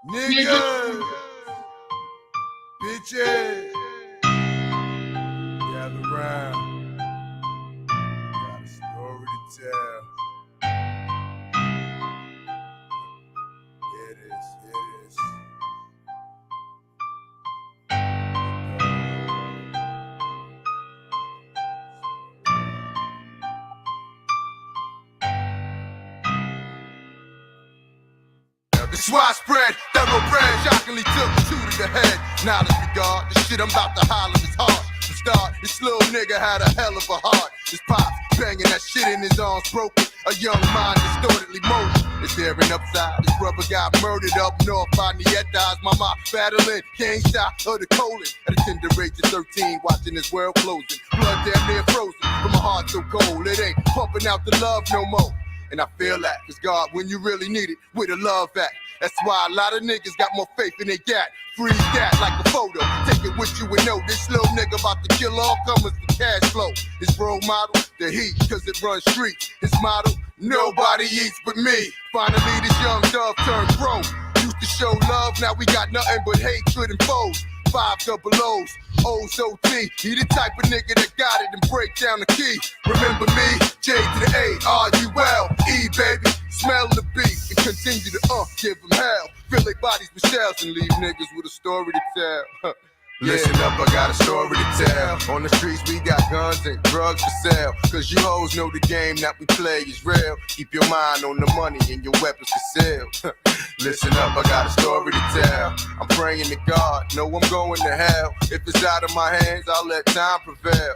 Niggas, bitches, gather round. Got a story to tell. It is. It's widespread, thoroughbred, shockingly took two to the head. Knowledge regard, the shit I'm about to holler is hard. To start, this little nigga had a hell of a heart. His pops banging that shit in his arms broken. A young mind distortedly molded. It's there and upside. His brother got murdered up north by Nietas. Mama battling, can't stop her the colon. At a tender age of 13, watching this world closing. Blood damn near frozen, from a heart so cold. It ain't pumping out the love no more. And I feel that, cause God, when you really need it, with a love act. That's why a lot of niggas got more faith than they got. Freeze that like a photo, take it with you and know this little nigga about to kill all comers for cash flow. His role model, the heat, cause it runs streets. His motto, nobody eats but me. Finally this young dove turned pro. Used to show love, now we got nothing but hatred and foes. 5 double O's, O's OT. He the type of nigga that got it and break down the key. Remember me, J to the A, R-U-L, E baby. Smell the beat and continue to give them hell. Fill their bodies with shells and leave niggas with a story to tell. Listen up, I got a story to tell. On the streets we got guns and drugs for sale. Cause you hoes know the game that we play is real. Keep your mind on the money and your weapons for sale. Listen up, I got a story to tell. I'm praying to God, know I'm going to hell. If it's out of my hands, I'll let time prevail.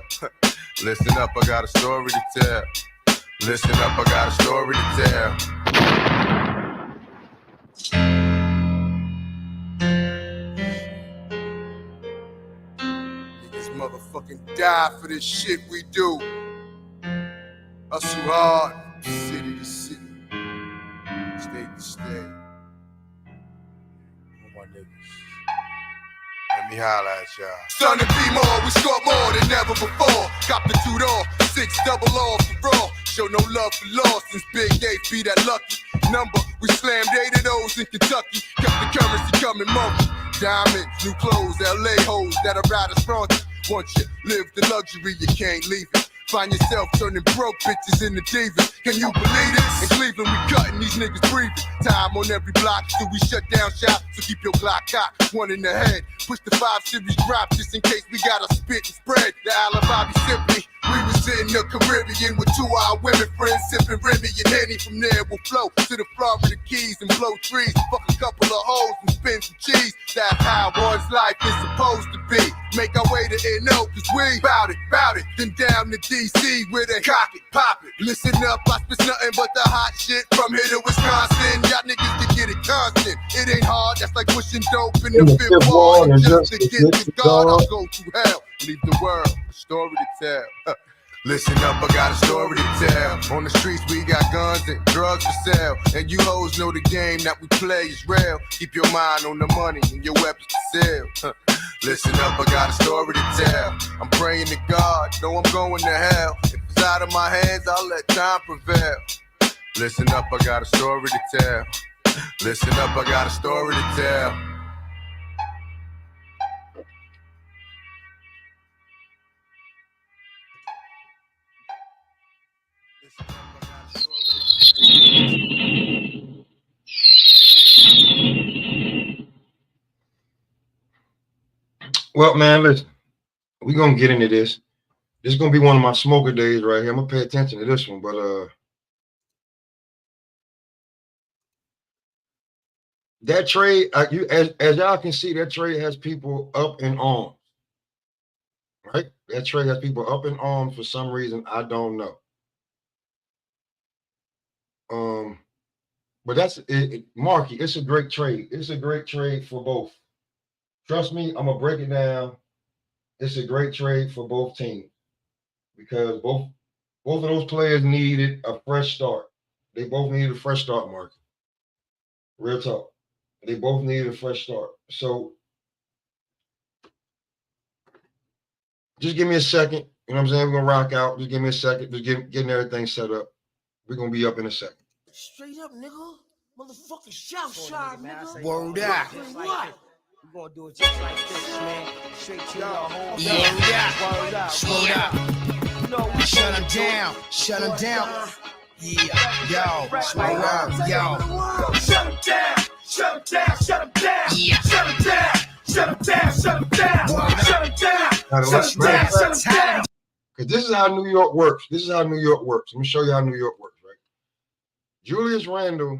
Listen up, I got a story to tell. Listen up, I got a story to tell. Niggas motherfucking die for this shit we do. Hustle hard, city to city, state to state. Oh, my niggas. Let me holla at y'all. Son and be more, we score more than ever before. Cop the 2-door, 6 double off for raw. Show no love for loss since Big Dave be that lucky number. We slammed 8 of those in Kentucky. Kept the currency coming monthly. Diamonds, new clothes, LA hoes that are right as front. Once you live the luxury, you can't leave it. Find yourself turning broke bitches into divas. Can you believe it? In Cleveland, we cutting these niggas breathing. Time on every block till we shut down shop. So keep your Glock cocked, one in the head. Push the 5 series drop just in case we gotta spit and spread. The alibi be simply, we was in the Caribbean with 2 our women friends sipping Remy and Henny. From there we'll flow to the Florida Keys and blow trees. Fuck a couple of hoes and spin some cheese. That's how one's life is supposed to be. Make our way to NO, cause we bout it. Then down to DC where they cock it, pop it. Listen up, I spit nothing but the hot shit from here to Wisconsin. Y'all niggas can get it constant. It ain't hard, that's like pushing dope in the 5th wall. And just to get to God, I'll go to hell. Leave the world a story to tell. Listen up, I got a story to tell. On the streets we got guns and drugs for sale. And you hoes know the game that we play is real. Keep your mind on the money and your weapons for sale. Listen up, I got a story to tell. I'm praying to God, know I'm going to hell. If it's out of my hands, I'll let time prevail. Listen up, I got a story to tell. Listen up, I got a story to tell. Well, man, listen, we're going to get into this. This is going to be one of my smoker days right here. I'm going to pay attention to this one, but that trade, as y'all can see, that trade has people up in arms, right? That trade has people up in arms for some reason. I don't know. But that's it, Marky. It's a great trade. It's a great trade for both. Trust me, I'm gonna break it down. It's a great trade for both teams because both of those players needed a fresh start. They both needed a fresh start, Marky. Real talk. They both needed a fresh start. So just give me a second. You know what I'm saying? We're gonna rock out. Just give me a second. Just getting everything set up. We're gonna be up in a second. Straight up, nigga. Motherfucking Southside, nigga. Word up. What? We gonna do it just like this, man. Straight to your home. Word up. Word up. You know, we Shut him down. Shut him down. Yeah. Yo. Word up. Yo. Shut him down. Shut him down. Shut him down. Yeah. Shut him down. Shut him down. Shut him down. Shut him down. Shut him down. Shut him down. Because this is how New York works. This is how New York works. Let me show you how New York works, right? Julius Randle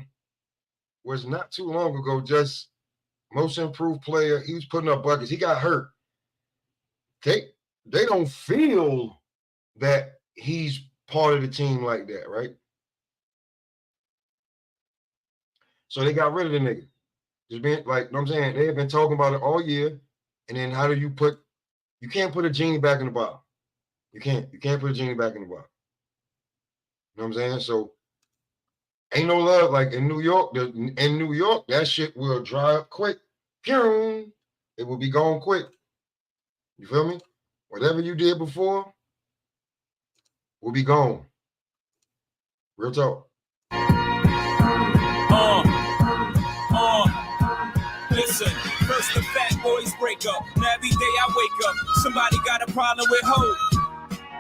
was not too long ago just most improved player. He was putting up buckets. He got hurt. They don't feel that he's part of the team like that, right? So they got rid of the nigga. Just being like, you know what I'm saying? They have been talking about it all year. And then how do you can't put a genie back in the bottle. You can't put a genie back in the bottle. You know what I'm saying? So ain't no love like in New York. In New York, that shit will dry up quick. It will be gone quick. You feel me? Whatever you did before will be gone. Real talk. Listen, first the fat boys break up. Now every day I wake up, somebody got a problem with hope.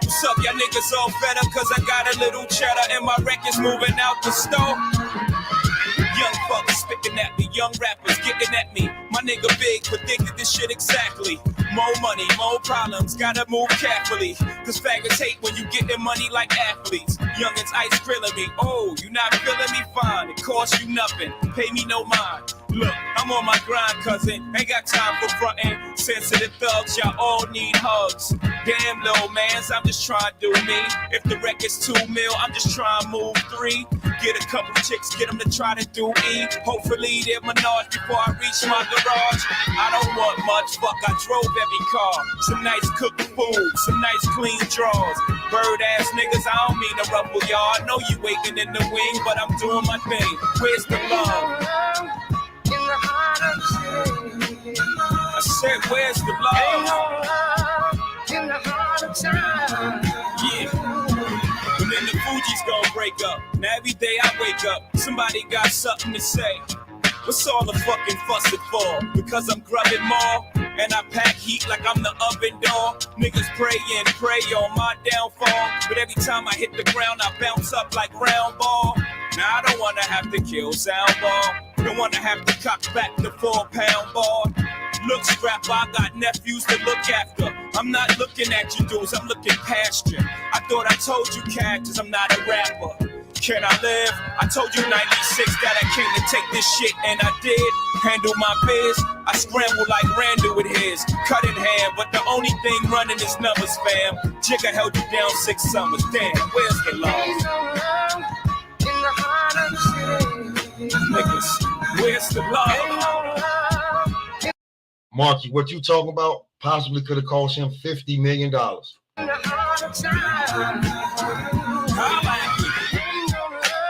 What's up, y'all niggas all fed up cause I got a little cheddar and my record's moving out the store. Young fuckers spitting at me, young rappers getting at me. My nigga Big predicted this shit exactly. More money, more problems, gotta move carefully. Cause faggots hate when you get their money like athletes. Youngins ice grilling me, oh, you not feeling me? Fine, it costs you nothing, pay me no mind. Look, I'm on my grind, cousin, ain't got time for frontin'. Sensitive thugs, y'all all need hugs. Damn, little mans, I'm just trying to do me. If the record's 2 mil, I'm just trying to move 3. Get a couple chicks, get them to try to do E. Hopefully they're Menage before I reach my garage. I don't want much, fuck, I drove every car. Some nice cooked food, some nice clean drawers. Bird ass niggas, I don't mean to ruffle y'all. I know you waiting in the wing, but I'm doing my thing. Where's the love? I said, where's the love? In the heart of time. Yeah. And then the Fuji's gonna break up. Now every day I wake up, somebody got something to say. What's all the fucking fussing for? Because I'm grubbing more, and I pack heat like I'm the oven door. Niggas pray on my downfall. But every time I hit the ground, I bounce up like round ball. Now I don't wanna have to kill sound ball. Don't wanna have to cock back the 4-pound ball. Look, scrap, I got nephews to look after. I'm not looking at you dudes, I'm looking past you. I thought I told you cactus, I'm not a rapper. Can I live? I told you 96 that I came to take this shit, and I did. Handle my biz. I scrambled like Randall with his. Cut in hand, but the only thing running is numbers, fam. Jigga held you down 6 summers. Damn, where's the love? In the heart of the city. Niggas, where's the love? Marky, what you talking about possibly could have cost him $50 million. In the heart of time.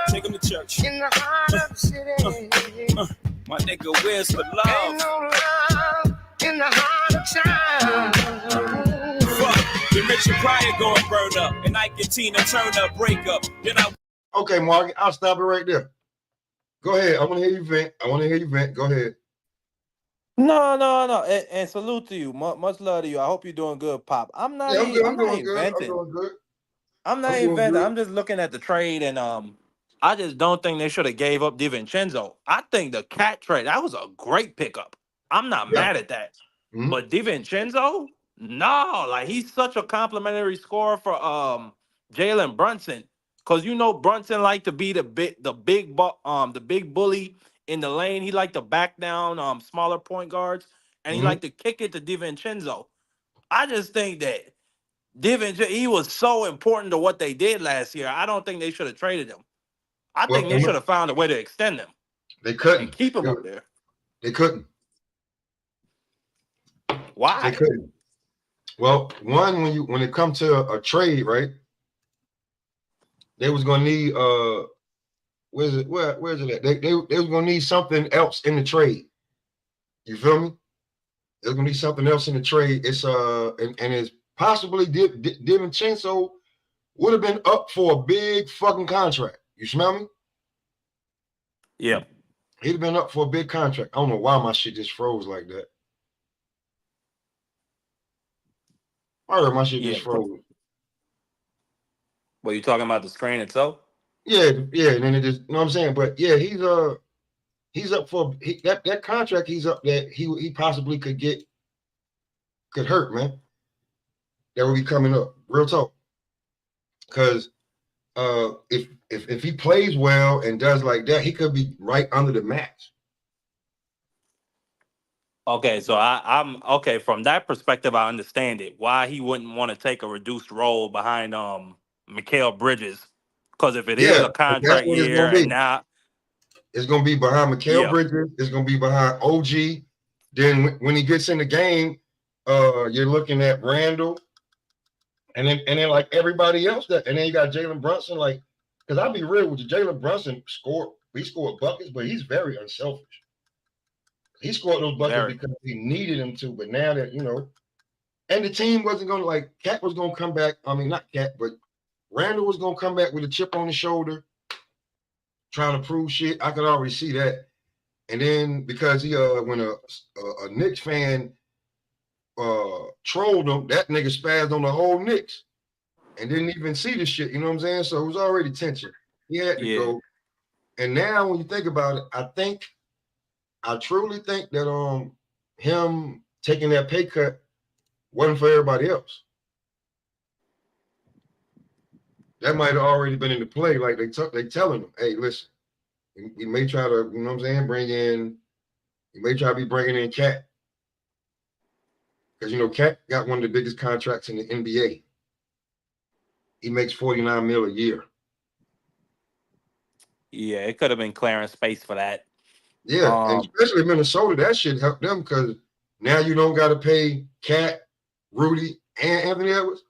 Take him to church. In the heart of the city. My nigga, where's the Ain't love? no love in the heart of time. Fuck, the Richard Pryor going burn up, and Ike and Tina Turner break up. Then I Okay, Marky, I'll stop it right there. Go ahead. I want to hear you vent. Go ahead. No. And salute to you. Much love to you. I hope you're doing good, Pop. I'm not I'm doing inventing. good. I'm not I'm doing inventing. good. I'm just looking at the trade, and I just don't think they should have gave up DiVincenzo. I think the Cat trade, that was a great pickup. I'm not mad at that. Mhm. But DiVincenzo, no, like he's such a complimentary scorer for Jalen Brunson. Cause you know Brunson like to be the big bully in the lane. He like to back down smaller point guards, and he like to kick it to DiVincenzo. I just think that DiVincenzo, he was so important to what they did last year. I don't think they should have traded him. I think they should have found a way to extend him. They couldn't And keep him up there. They couldn't. Why? They couldn't. Well, one, when it comes to a trade, right? They was gonna need where's it at? They was gonna need something else in the trade. You feel me? There's gonna need something else in the trade. It's and it's possibly DiVincenzo would have been up for a big fucking contract. You smell me? Yeah. He'd have been up for a big contract. I don't know why my shit just froze like that. I heard my shit Yeah. just froze. What you talking about the screen itself? Yeah, and then it just, you know what I'm saying? But yeah, he's up for that contract he's up that he possibly could hurt, man. That will be coming up. Real talk. Because if he plays well and does like that, he could be right under the max. Okay, so I'm okay from that perspective. I understand it. Why he wouldn't want to take a reduced role behind Mikal Bridges? Because if it is Yeah, a that's contract what it's year, gonna and be. now, It's gonna be behind Mikal yeah, Bridges. It's gonna be behind OG. Then when he gets in the game, you're looking at Randall, and then like everybody else and then you got Jalen Brunson. Like, because I'll be real with you, Jalen Brunson scored buckets, but he's very unselfish. He scored those buckets very, because he needed him to. But now that and the team wasn't gonna like Cat was gonna come back. I mean, not Cat, but Randall was gonna come back with a chip on his shoulder, trying to prove shit. I could already see that. And then because he when a Knicks fan trolled him, that nigga spazzed on the whole Knicks and didn't even see the shit. You know what I'm saying? So it was already tension. He had to yeah, go. And now when you think about it, I truly think that him taking that pay cut wasn't for everybody else. That might have already been in the play. Like they telling him, hey, listen, we may try to, you know what I'm saying, you may try to be bringing in Cat. Because Cat got one of the biggest contracts in the NBA. He makes $49 million a year. yeah. It could have been clearing space for that. Yeah, and especially Minnesota, that shit helped them because now you don't got to pay Cat, Rudy, and Anthony Edwards.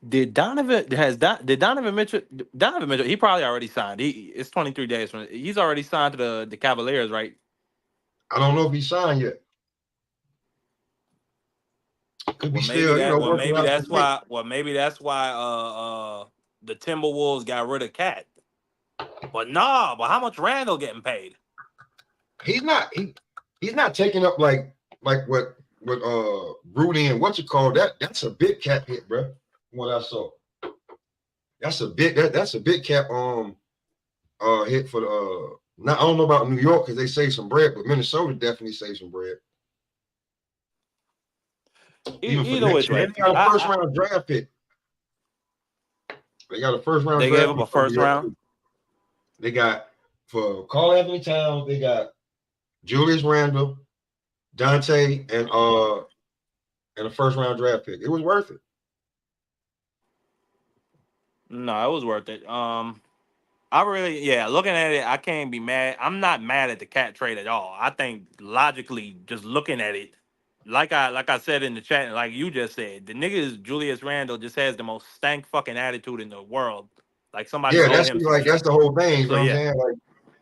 Did Donovan Mitchell? Donovan Mitchell, he probably already signed. It's 23 days from. He's already signed to the Cavaliers, right? I don't know if he signed yet. Could be Well, maybe still, that. working out some things. Maybe that's why. The Timberwolves got rid of Cat. But nah. But how much Randall getting paid? He's not. He's not taking up like what Rudy and what's it called? That's a big cap hit, bro. From what I saw, that's a big cap hit for the Now I don't know about New York because they save some bread, but Minnesota definitely save some bread. Even for Either next which year, way, they got a first round draft pick. They got a first round they draft gave up pick a first round. They got for Karl Anthony Towns, they got Julius Randle, Dante, and a first round draft pick. It was worth it. No, it was worth it. Looking at it, I can't be mad. I'm not mad at the Cat trade at all. I think logically, just looking at it, like I said in the chat, like you just said, the niggas Julius Randle just has the most stank fucking attitude in the world. Like somebody Yeah, owed that's him some that's shit. the whole thing. You So know what I'm yeah, saying? Like,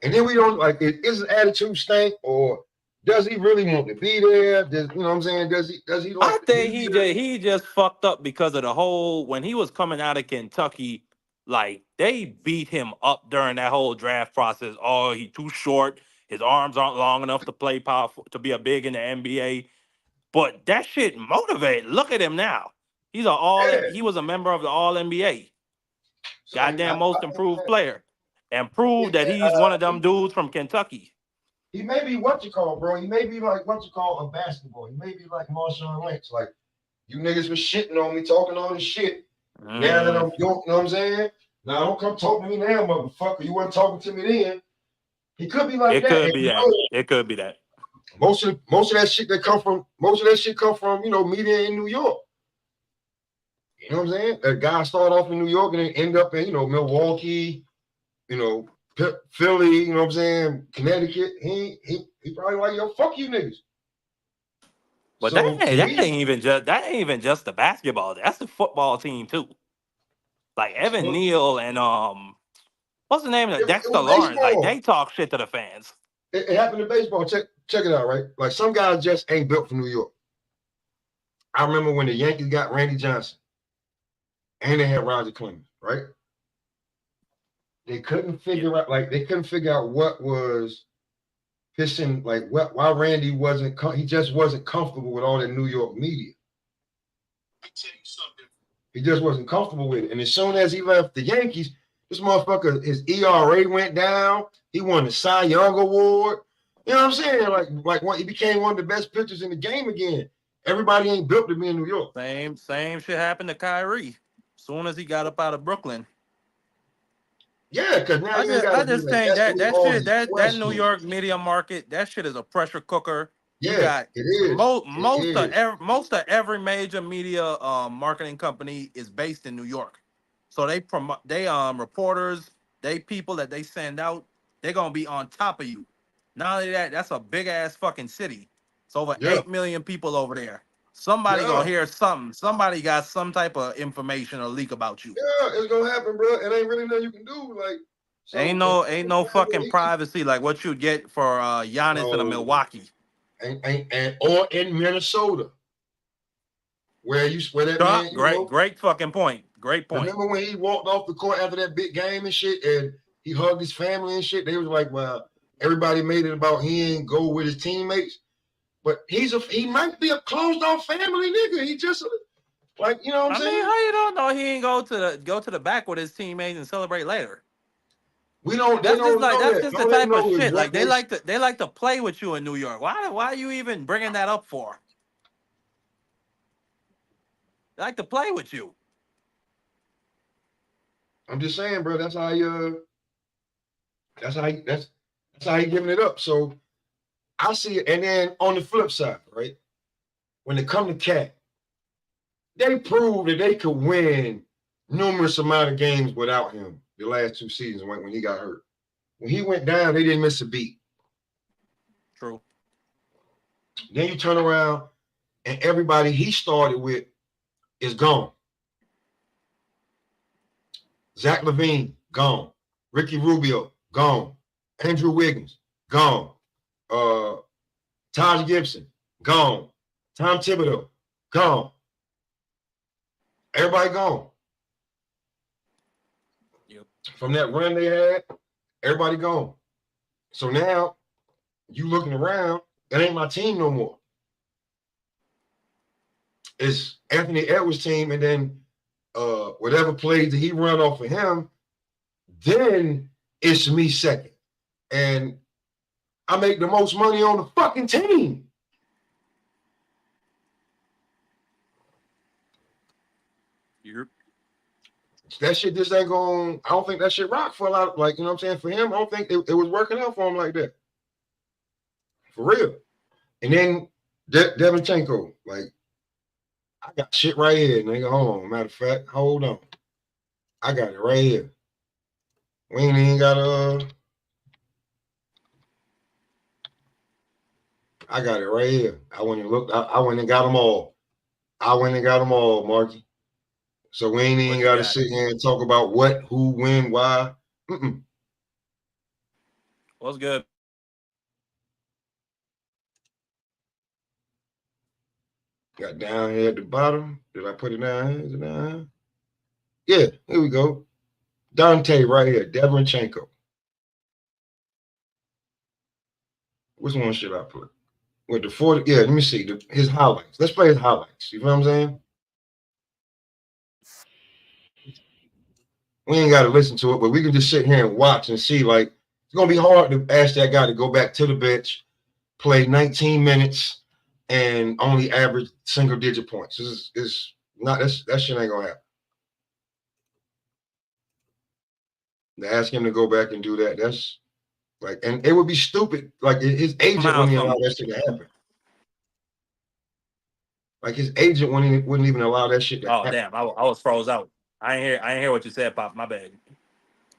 and then we don't like is his attitude stank or does he really want to be there? You know what I'm saying? Does he like I think he just fucked up because of the whole when he was coming out of Kentucky, like they beat him up during that whole draft process. Oh, he too short. His arms aren't long enough to play powerful to be a big in the NBA. But that shit motivated. Look at him now. He was a member of the All NBA. So Goddamn most improved player. And yeah, proved that he's one of them dudes from Kentucky. he may be what you call, bro. He may be like what you call a basketball. He may be like Marshawn Lynch. Like you niggas was shitting on me, talking all this shit. Now that I'm, you know what I'm saying? Now don't come talk to me now, motherfucker. You weren't talking to me then. He could be like It that. could And be that. It could be that. most of that shit come from media in New York. You know what I'm saying? That guy started off in New York and then end up in Milwaukee, Philly. You know what I'm saying? Connecticut. He probably like, yo, fuck you niggas. But So that ain't even just the basketball. That's the football team too. Like Evan Neal and what's the name of it? it Dexter was Lawrence. Like baseball. they talk shit to the fans. It happened in baseball. Check it out, right? Like some guys just ain't built for New York. I remember when the Yankees got Randy Johnson and they had Roger Clemens, right? they couldn't figure out what was pissing, like why Randy wasn't he just wasn't comfortable with all the New York media. I tell you something. He just wasn't comfortable with it. And as soon as he left the Yankees, this motherfucker, his ERA went down. He won the Cy Young Award. You know what I'm saying? Like he became one of the best pitchers in the game again. Everybody ain't built to be in New York. Same shit happened to Kyrie. Soon as he got up out of Brooklyn. Yeah, because now I just think that New York media market, that shit is a pressure cooker. You got it is. most of every major media marketing company is based in New York. So they reporters, they people that they send out, they're gonna be on top of you. Not only that, that's a big ass fucking city. It's over 8 million people over there. Somebody gonna hear something. Somebody got some type of information or leak about you. Yeah, it's gonna happen, bro. It ain't really nothing you can do. Like, so, ain't no fucking privacy like what you get for Giannis in Milwaukee. Or in Minnesota, where that man. Great fucking point. Great point. Remember when he walked off the court after that big game and shit, and he hugged his family and shit? They was like, well, everybody made it about he ain't go with his teammates. But he might be a closed off family nigga. He just like, you know what I'm saying? I mean, how you don't know he ain't go to the back with his teammates and celebrate later? We don't. That's just the type of shit. Like they like to play with you in New York. Why are you even bringing that up for? They like to play with you. I'm just saying, bro. That's how he giving it up. So I see it. And then on the flip side, right? When it come to Cat, they proved that they could win numerous amount of games without him the last 2 seasons when he got hurt. When he went down, they didn't miss a beat. True. Then you turn around and everybody he started with is gone. Zach LaVine, gone. Ricky Rubio, gone. Andrew Wiggins, gone. Taj Gibson, gone. Tom Thibodeau, gone. Everybody gone. Yep. From that run they had, everybody gone. So now you looking around, that ain't my team no more. It's Anthony Edwards' team, and then whatever plays that he run off of him, then it's me second. And I make the most money on the fucking team. Yep. That shit just ain't going. I don't think that shit rock for a lot of, like, you know what I'm saying? For him, I don't think it was working out for him like that. For real. And then Devinchenko, like, I got shit right here, nigga. Hold on. Matter of fact, hold on. I got it right here. We ain't even got I got it right here. I went and looked. I went and got them all. Marky. So we ain't even got to sit here and talk about what, who, when, why. What's good? Got down here at the bottom. Did I put it down here? Is it down here? Yeah, here we go. Dante right here. Devinchenko. Which one should I put? With the 40, yeah, let me see his highlights. Let's play his highlights. You know what I'm saying? We ain't got to listen to it, but we can just sit here and watch and see. Like, it's gonna be hard to ask that guy to go back to the bench, play 19 minutes, and only average single-digit points. It's not that shit ain't gonna happen. To ask him to go back and do that, that's like, and it would be stupid. Like his agent wouldn't even allow that shit to happen. Like his agent wouldn't even allow that shit to happen. Oh damn, I was froze out. I ain't hear what you said, Pop. My bad.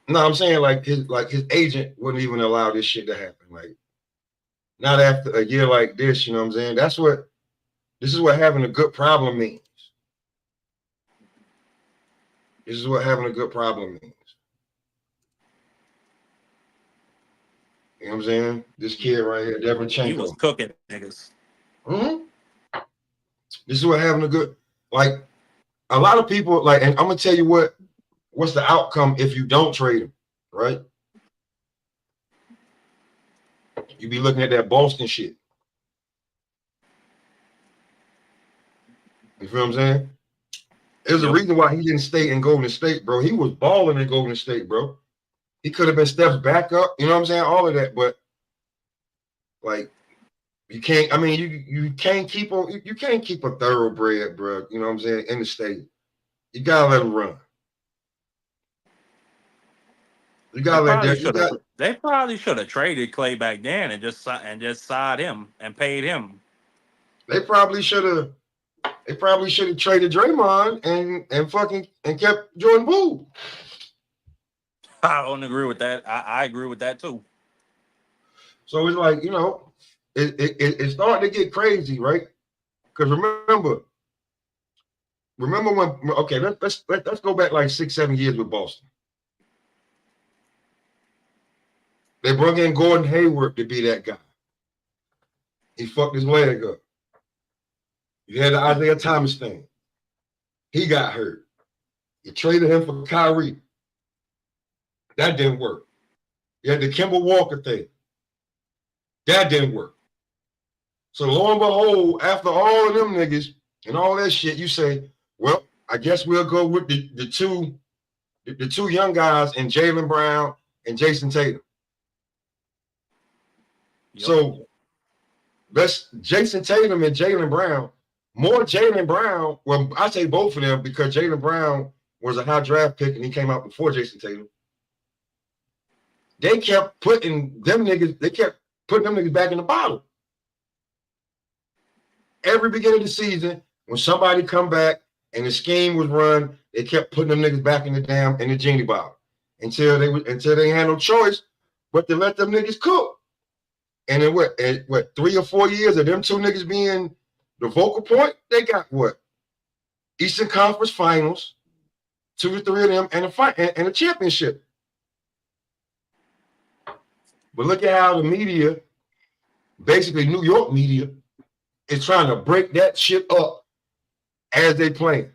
No, I'm saying like his agent wouldn't even allow this shit to happen. Like not after a year like this, you know what I'm saying? This is what having a good problem means. This is what having a good problem means. You know what I'm saying? This kid right here, Devinchenko. He was cooking niggas. This is what having a good, like, a lot of people, like, and I'm gonna tell you what's the outcome if you don't trade him. right? You be looking at that Boston shit. You feel what I'm saying? There's a reason why he didn't stay in Golden State, bro. He was balling in Golden State, bro. He could have been Steph's backup, you know what I'm saying? All of that, but like you can't. I mean, you can't keep a thoroughbred, bro. You know what I'm saying? In the state, you gotta let him run. You gotta let that. You got. They probably should have traded Clay back then and just signed him and paid him. They probably should have. They probably should have traded Draymond and kept Jordan Poole. I don't agree with that. I agree with that too. So it's like, you know, it's starting to get crazy, right? Because remember when okay, let's go back like 6-7 years with Boston. They brought in Gordon Hayward to be that guy. He fucked his leg up. You had the Isaiah Thomas thing. He got hurt. You traded him for Kyrie. That didn't work. You had the Kemba Walker thing. That didn't work. So lo and behold, after all of them niggas and all that shit, you say, well, I guess we'll go with the two young guys and Jaylen Brown and Jason Tatum. Yep. So that's Jason Tatum and Jaylen Brown. More Jaylen Brown. Well, I say both of them because Jaylen Brown was a high draft pick and he came out before Jason Tatum. They kept putting them niggas back in the bottle. Every beginning of the season, when somebody come back and the scheme was run, they kept putting them niggas back in the genie bottle until they had no choice but to let them niggas cook. And in what 3 or 4 years of them two niggas being the focal point, they got what? Eastern Conference Finals, 2 or 3 of them, and a championship. But look at how the media, basically New York media, is trying to break that shit up as they play.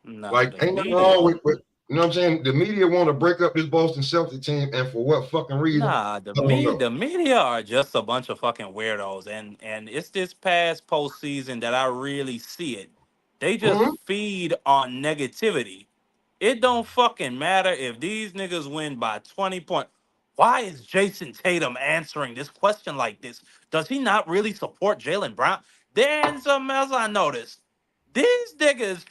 Nah, like, ain't nothing wrong with, you know what I'm saying? The media want to break up this Boston Celtics team, and for what fucking reason? Nah, the media are just a bunch of fucking weirdos, and it's this past postseason that I really see it. They just feed on negativity. It don't fucking matter if these niggas win by 20 points. Why is Jason Tatum answering this question like this? Does he not really support Jaylen Brown? Then something else I noticed. These niggas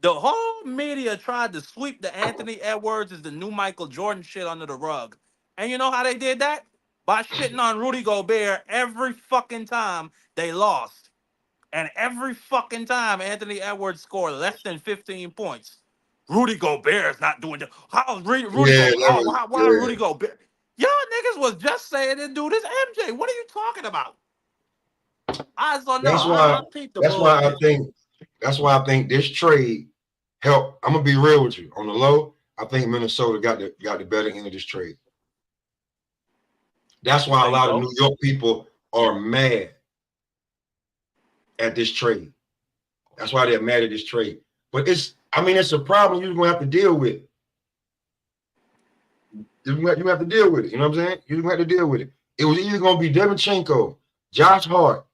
the whole media tried to sweep the Anthony Edwards as the new Michael Jordan shit under the rug. And you know how they did that? By shitting on Rudy Gobert every fucking time they lost. And every fucking time Anthony Edwards scored less than 15 points. Rudy Gobert is not doing that. How's Rudy Gobert? Why Rudy Gobert? Y'all niggas was just saying this dude is MJ. What are you talking about? That's why I think this trade helped. I'm gonna be real with you. On the low, I think Minnesota got the better end of this trade. That's why a lot of New York people are mad at this trade. That's why they're mad at this trade. But it's a problem you're gonna have to deal with. You have to deal with it. You know what I'm saying? You're gonna have to deal with it. It was either gonna be Devinchenko, Josh Hart,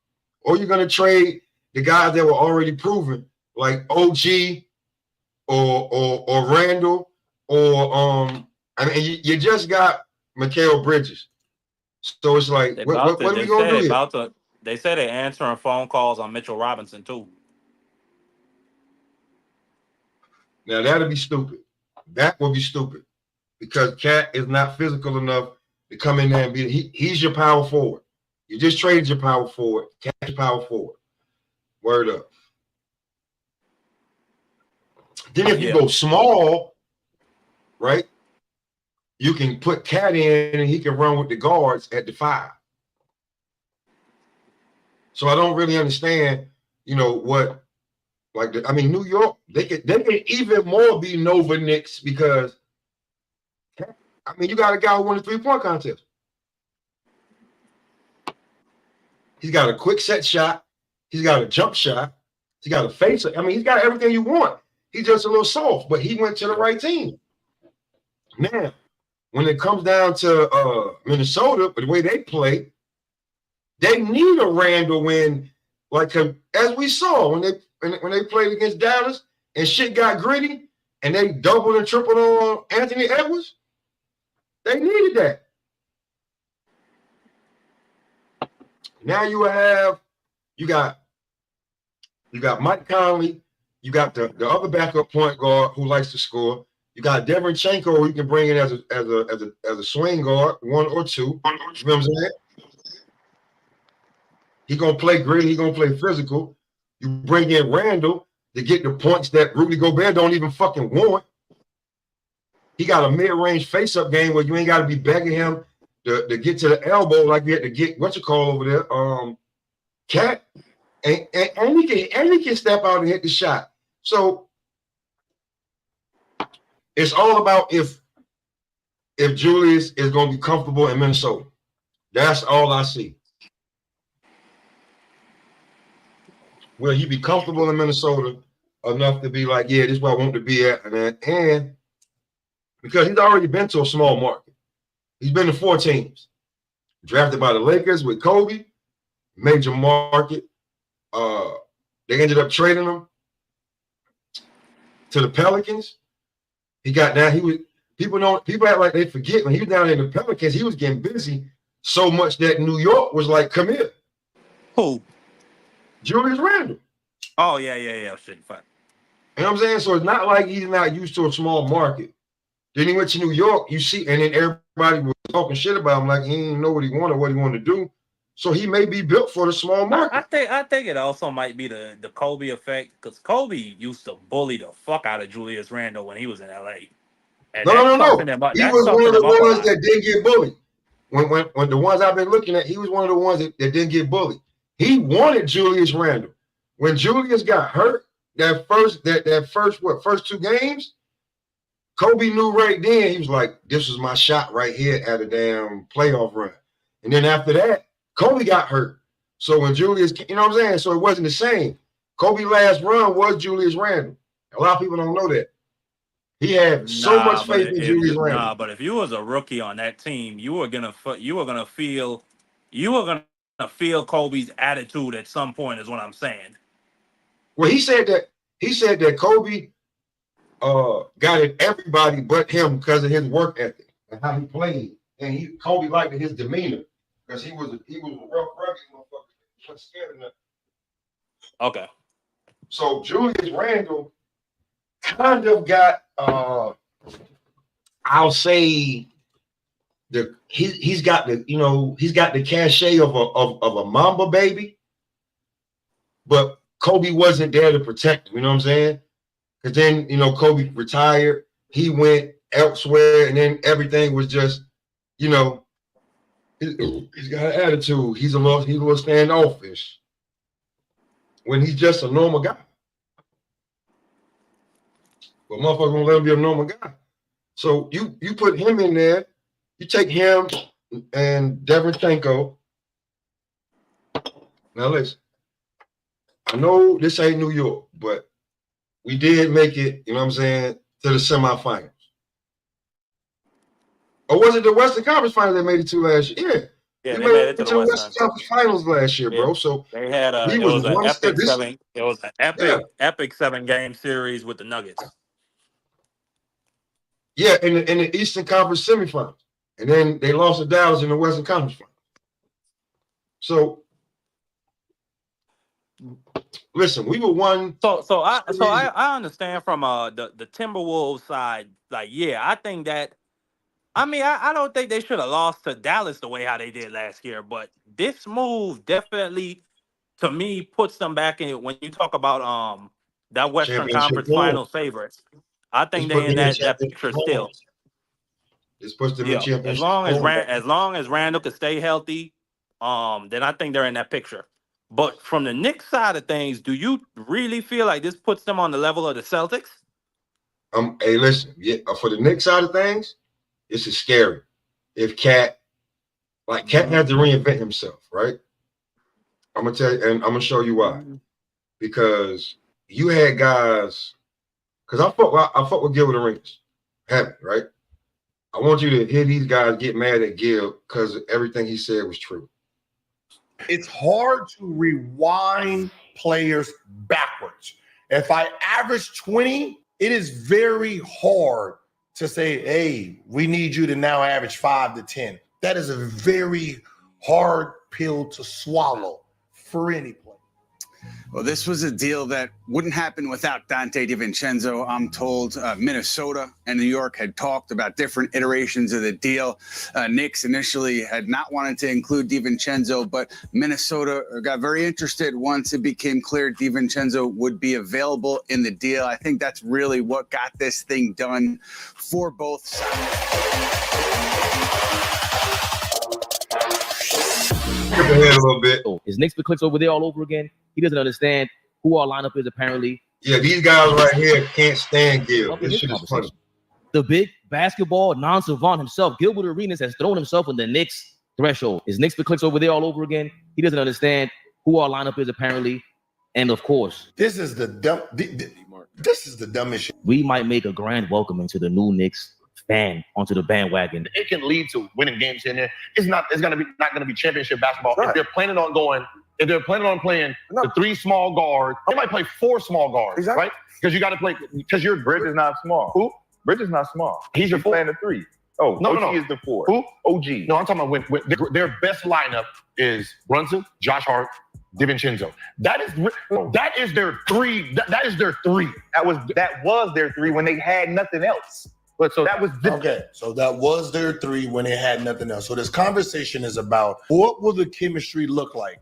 or you're gonna trade the guys that were already proven, like OG or Randall, or you just got Mikal Bridges. So it's like, what are we gonna do here? They say they're answering phone calls on Mitchell Robinson too. Now that'd be stupid. That would be stupid because Cat is not physical enough to come in there and he's your power forward. You just traded your power forward. Cat's your power forward. Word up. Then if you go small, right, you can put Cat in and he can run with the guards at the 5. So I don't really understand, what, New York, they can even more be Nova Knicks because, you got a guy who won the 3-point contest. He's got a quick set shot. He's got a jump shot. He's got a face. He's got everything you want. He's just a little soft, but he went to the right team. Now, when it comes down to Minnesota, the way they play, they need a Randall when, like, as we saw when they played against Dallas and shit got gritty and they doubled and tripled on Anthony Edwards. They needed that. Now you got Mike Conley, you got the other backup point guard who likes to score. You got Devenchenko who you can bring in as a swing guard, 1 or 2. You know what I'm saying? He gonna play gritty, he gonna play physical. You bring in Randall to get the points that Rudy Gobert don't even fucking want. He got a mid-range face-up game where you ain't got to be begging him to get to the elbow like you had to get over there, Cat, and he can step out and hit the shot. So it's all about if Julius is going to be comfortable in Minnesota. That's all I see. Will he be comfortable in Minnesota enough to be like, yeah, this is where I want to be at, and because he's already been to a small market. He's been to 4 teams. Drafted by the Lakers with Kobe, major market. They ended up trading him to the Pelicans. He got down. People act like they forget when he was down in the Pelicans, he was getting busy so much that New York was like, come here. Who? Julius Randle. Oh, yeah. Shit, fine. You know what I'm saying? So it's not like he's not used to a small market. Then he went to New York, you see, and then everybody was talking shit about him like he didn't know what he wanted to do. So he may be built for the small market. I think it also might be the Kobe effect, because Kobe used to bully the fuck out of Julius Randle when he was in LA. And No. He was one of the ones that didn't get bullied. When the ones I've been looking at, he was one of the ones that didn't get bullied. He wanted Julius Randle. When Julius got hurt, that first 2 games, Kobe knew right then, he was like, this was my shot right here at a damn playoff run. And then after that, Kobe got hurt. So when Julius, you know what I'm saying? So it wasn't the same. Kobe's last run was Julius Randle. A lot of people don't know that. He had so much faith in Julius Randle. Nah, but if you was a rookie on that team, you were gonna feel Kobe's attitude at some point, is what I'm saying. Well, he said that Kobe got at everybody but him because of his work ethic and how he played. And Kobe liked his demeanor because he was a rough, rugged motherfucker. He wasn't scared of nothing. Okay. So Julius Randle kind of got I'll say he's got the cachet of a Mamba baby, but Kobe wasn't there to protect him, you know what I'm saying? Because then, Kobe retired, he went elsewhere, and then everything was just, he's got an attitude. He's a little standoffish when he's just a normal guy. But motherfuckers won't let him be a normal guy. So you put him in there, you take him and Devenchenko. Now listen, I know this ain't New York, but we did make it, you know what I'm saying, to the semifinals. Or was it the Western Conference Finals they made it to last year? Yeah, we they made it to the Western Conference Finals last year, bro. So they had it was an epic 7-game series with the Nuggets. Yeah, in the Eastern Conference semifinals. And then they lost to Dallas in the Western Conference Finals. So listen, we were one. So I understand from the Timberwolves side, like, yeah, I think that, I don't think they should have lost to Dallas the way how they did last year, but this move definitely, to me, puts them back in, when you talk about that Western Conference Finals favorites. I think they're in that picture still. This puts them in championship. As long as Randall can stay healthy, then I think they're in that picture. But from the Knicks side of things, do you really feel like this puts them on the level of the Celtics? Hey, listen, for the Knicks side of things, this is scary. If Cat had to reinvent himself, right? I'm gonna tell you, and I'm gonna show you why. Because you had guys, because I fuck with Gilbert Arenas, heavy, right? I want you to hear these guys get mad at Gil because everything he said was true. It's hard to rewind players backwards. If I average 20, it is very hard to say, hey, we need you to now average 5 to 10. That is a very hard pill to swallow for any player. Well, this was a deal that wouldn't happen without Dante DiVincenzo. I'm told Minnesota and New York had talked about different iterations of the deal. Knicks initially had not wanted to include DiVincenzo, but Minnesota got very interested once it became clear DiVincenzo would be available in the deal. I think that's really what got this thing done for both sides. Skip ahead a little bit. His Knicks clicks over there all over again. He doesn't understand who our lineup is, apparently. Yeah, these guys right here can't stand Gil. Okay, This shit is funny. The big basketball non-savant himself, Gilbert Arenas, has thrown himself in the Knicks threshold. His Knicks clicks over there all over again. He doesn't understand who our lineup is, apparently. And of course, this is the dumbest shit. We might make a grand welcoming to the new Knicks fan onto the bandwagon. It can lead to winning games in there. It's not gonna be championship basketball. Right. If they're planning on playing the 3 small guards, they might play 4 small guards, right? Because you got to play because your Bridge is not small. Who? Bridge is not small. He's your playing the 3. Oh, no, OG is the 4. Who? OG. No, I'm talking about when their best lineup is Brunson, Josh Hart, DiVincenzo. That is their 3. That is their 3. That was their 3 when they had nothing else. But so that was okay. So that was their 3 when they had nothing else. So this conversation is about what will the chemistry look like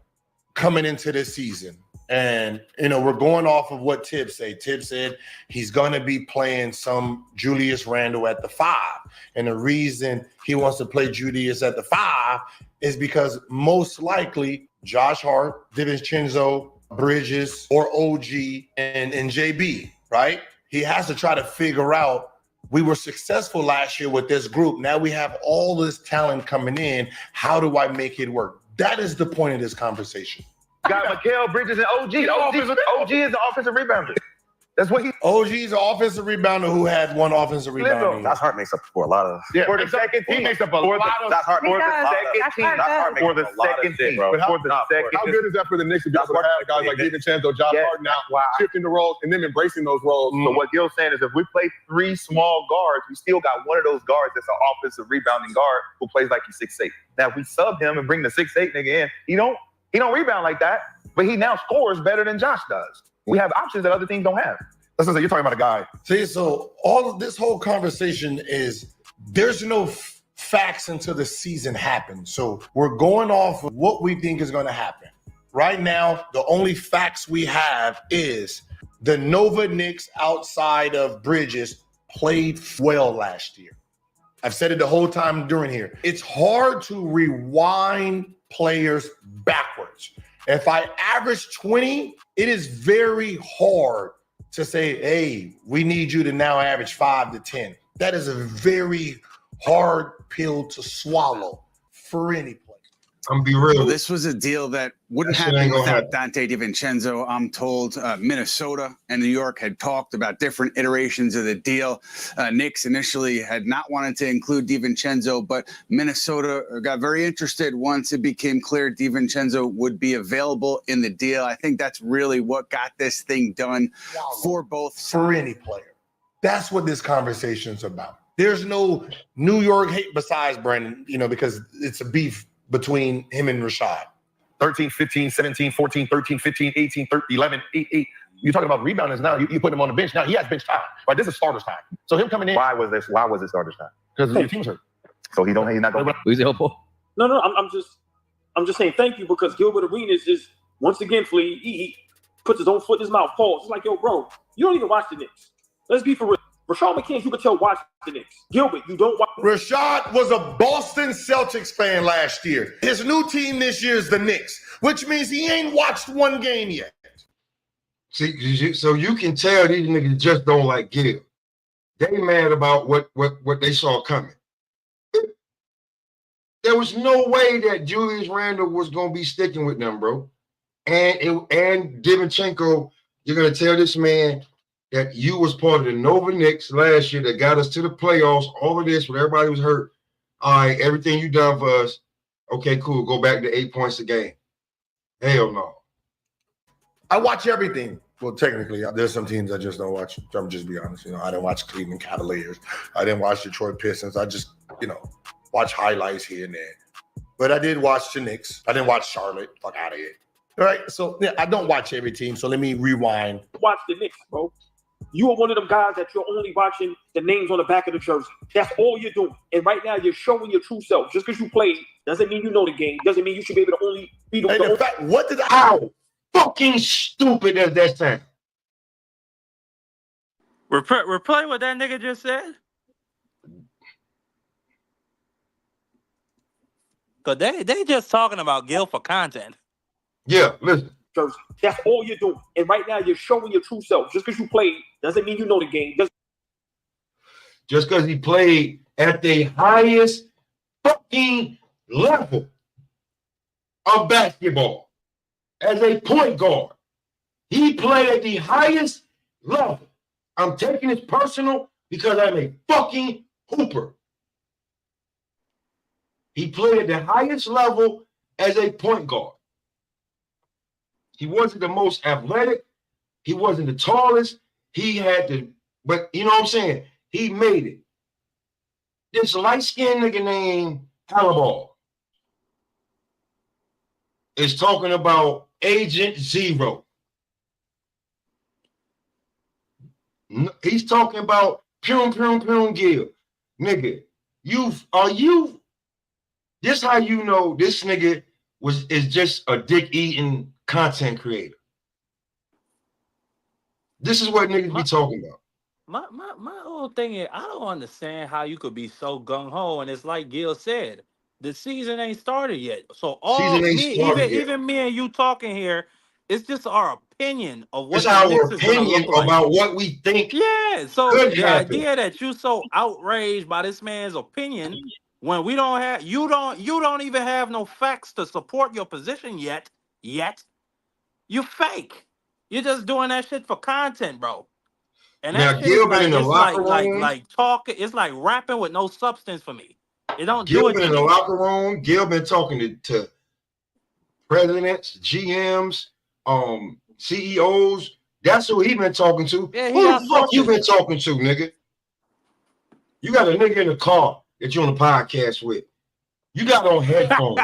coming into this season. And, we're going off of what Tibbs said. Tibbs said he's going to be playing some Julius Randle at the 5. And the reason he wants to play Julius at the 5 is because most likely Josh Hart, DiVincenzo, Bridges, or OG and JB, right? He has to try to figure out, we were successful last year with this group. Now we have all this talent coming in. How do I make it work? That is the point of this conversation. Got Mikal Bridges and OG. OG is the offensive rebounder. That's what OG's an offensive rebounder who had 1 offensive rebounder. Josh Hart makes up for a lot of. Yeah, for the second team, he makes up a lot of. Josh Hart for the second team. For the second team, bro. How good is that for the Knicks to be able to have guys like DiVincenzo, Josh Hart now shifting the roles and then embracing those roles? So what Gil's saying is, if we play 3 small guards, we still got one of those guards that's an offensive rebounding guard who plays like he's 6'8". Now if we sub him and bring the 6'8" nigga in, he don't rebound like that, but he now scores better than Josh does. We have options that other teams don't have. That's what you're talking about a guy. See, so all of this whole conversation is there's no facts until the season happens. So we're going off of what we think is going to happen. Right now, the only facts we have is the Nova Knicks outside of Bridges played well last year. I've said it the whole time during here. It's hard to rewind players backwards. If I average 20, it is very hard to say, hey, we need you to now average 5 to 10. That is a very hard pill to swallow for any player. I'm gonna be real. Well, this was a deal that wouldn't happen without Dante DiVincenzo. I'm told Minnesota and New York had talked about different iterations of the deal. Knicks initially had not wanted to include DiVincenzo, but Minnesota got very interested once it became clear DiVincenzo would be available in the deal. I think that's really what got this thing done for both sides. For any player. That's what this conversation is about. There's no New York hate besides Brandon, because it's a beef between him and Rashad. 13, 15, 17, 14, 13, 15, 18, 13, 11, 8, 8. You're talking about rebounders now. You put him on the bench. Now he has bench time. Right? This is starter's time. So him coming in. Why was it starter's time? Because your team's hurt. So he's not going to. No, I'm just saying thank you because Gilbert Arenas is once again, Flea, he puts his own foot in his mouth. Pause. It's like, yo, bro, you don't even watch the Knicks. Let's be for real. Rashad McCants, you could tell watch the Knicks. Gilbert, you don't watch. Rashad was a Boston Celtics fan last year. His new team this year is the Knicks, which means he ain't watched 1 game yet. See, so you can tell these niggas just don't like Gil. They mad about what they saw coming. There was no way that Julius Randle was gonna be sticking with them, bro. And DiVincenzo, you're gonna tell this man that you was part of the Nova Knicks last year that got us to the playoffs, all of this when everybody was hurt. All right, everything you done for us, okay, cool, go back to 8 points a game. Hell no. I watch everything. Well, technically, there's some teams I just don't watch. I'm just be honest. I didn't watch Cleveland Cavaliers. I didn't watch Detroit Pistons. I just, watch highlights here and there. But I did watch the Knicks. I didn't watch Charlotte. Fuck out of here. All right, so I don't watch every team. So let me rewind. Watch the Knicks, bro. You are one of them guys that you're only watching the names on the back of the jersey. That's all you're doing. And right now, you're showing your true self. Just because you played doesn't mean you know the game. Doesn't mean you should be able to only be the. And in fact, how fucking stupid does that sound? Replay what that nigga just said. Cause they just talking about Gil for content. Yeah, listen. That's all you're doing. And right now, you're showing your true self. Just because you played doesn't mean you know the game. Just because he played at the highest fucking level of basketball as a point guard. He played at the highest level. I'm taking this personal because I'm a fucking hooper. He played at the highest level as a point guard. He wasn't the most athletic. He wasn't the tallest. He had to, but you know what I'm saying? He made it. This light-skinned nigga named Halaball is talking about Agent Zero. He's talking about Pum Gil. Nigga, this how you know this nigga is just a dick-eating content creator. This is what niggas be talking about. My whole thing is, I don't understand how you could be so gung-ho, and it's like Gil said, the season ain't started yet. So even me and you talking here, it's just our opinion of what it's our opinion about what we think. Yeah, so the idea that you so outraged by this man's opinion when we don't have you don't even have no facts to support your position yet. You fake. You're just doing that shit for content, bro. And that shit is like, like talking. It's like rapping with no substance for me. It don't do it. Gil been in the locker room. Gil been talking to presidents, GMs, CEOs. That's who he been talking to. Yeah, who the fuck you been talking to, nigga? You got a nigga in the car that you're on a podcast with. You got on headphones.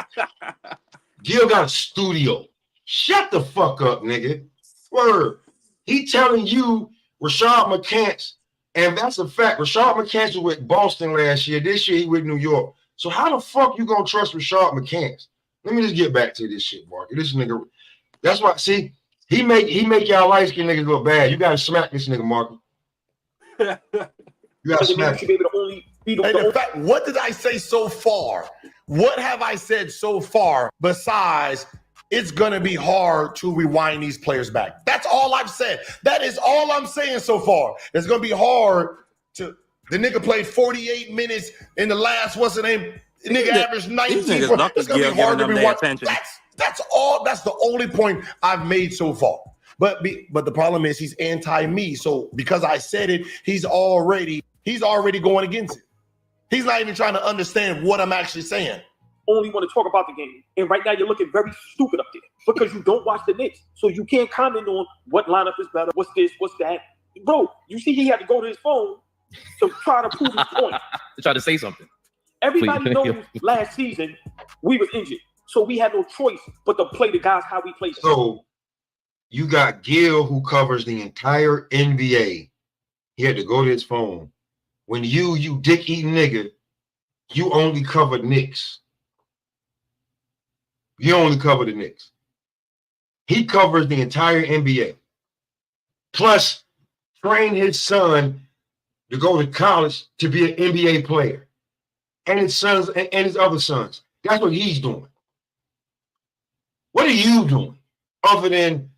Gil got a studio. Shut the fuck up, nigga. Word. He telling you Rashad McCants, and that's a fact. Rashad McCants was with Boston last year. This year he with New York. So how the fuck you gonna trust Rashad McCants? Let me just get back to this shit, Mark. This nigga, that's why. See, he make y'all light skinned niggas look bad. You gotta smack this nigga, Mark. You gotta smack him. In fact, what did I say so far? What have I said so far besides it's going to be hard to rewind these players back? That's all I've said. That is all I'm saying so far. It's going to be hard to – the nigga played 48 minutes in the last – what's the name? The nigga averaged 19. It's going to be hard to rewind. That's all. That's the only point I've made so far. But the problem is he's anti-me. So because I said it, he's already going against it. He's not even trying to understand what I'm actually saying. Only want to talk about the game. And right now you're looking very stupid up there because you don't watch the Knicks. So you can't comment on what lineup is better, what's this, what's that. Bro, you see he had to go to his phone to try to prove his point. To try to say something. Everybody knows last season we was injured. So we had no choice but to play the guys how we played them. So you got Gil who covers the entire NBA. He had to go to his phone. When you dick-eating nigga, you only cover Knicks. You only cover the Knicks. He covers the entire NBA. Plus, train his son to go to college to be an NBA player. And his sons and his other sons. That's what he's doing. What are you doing other than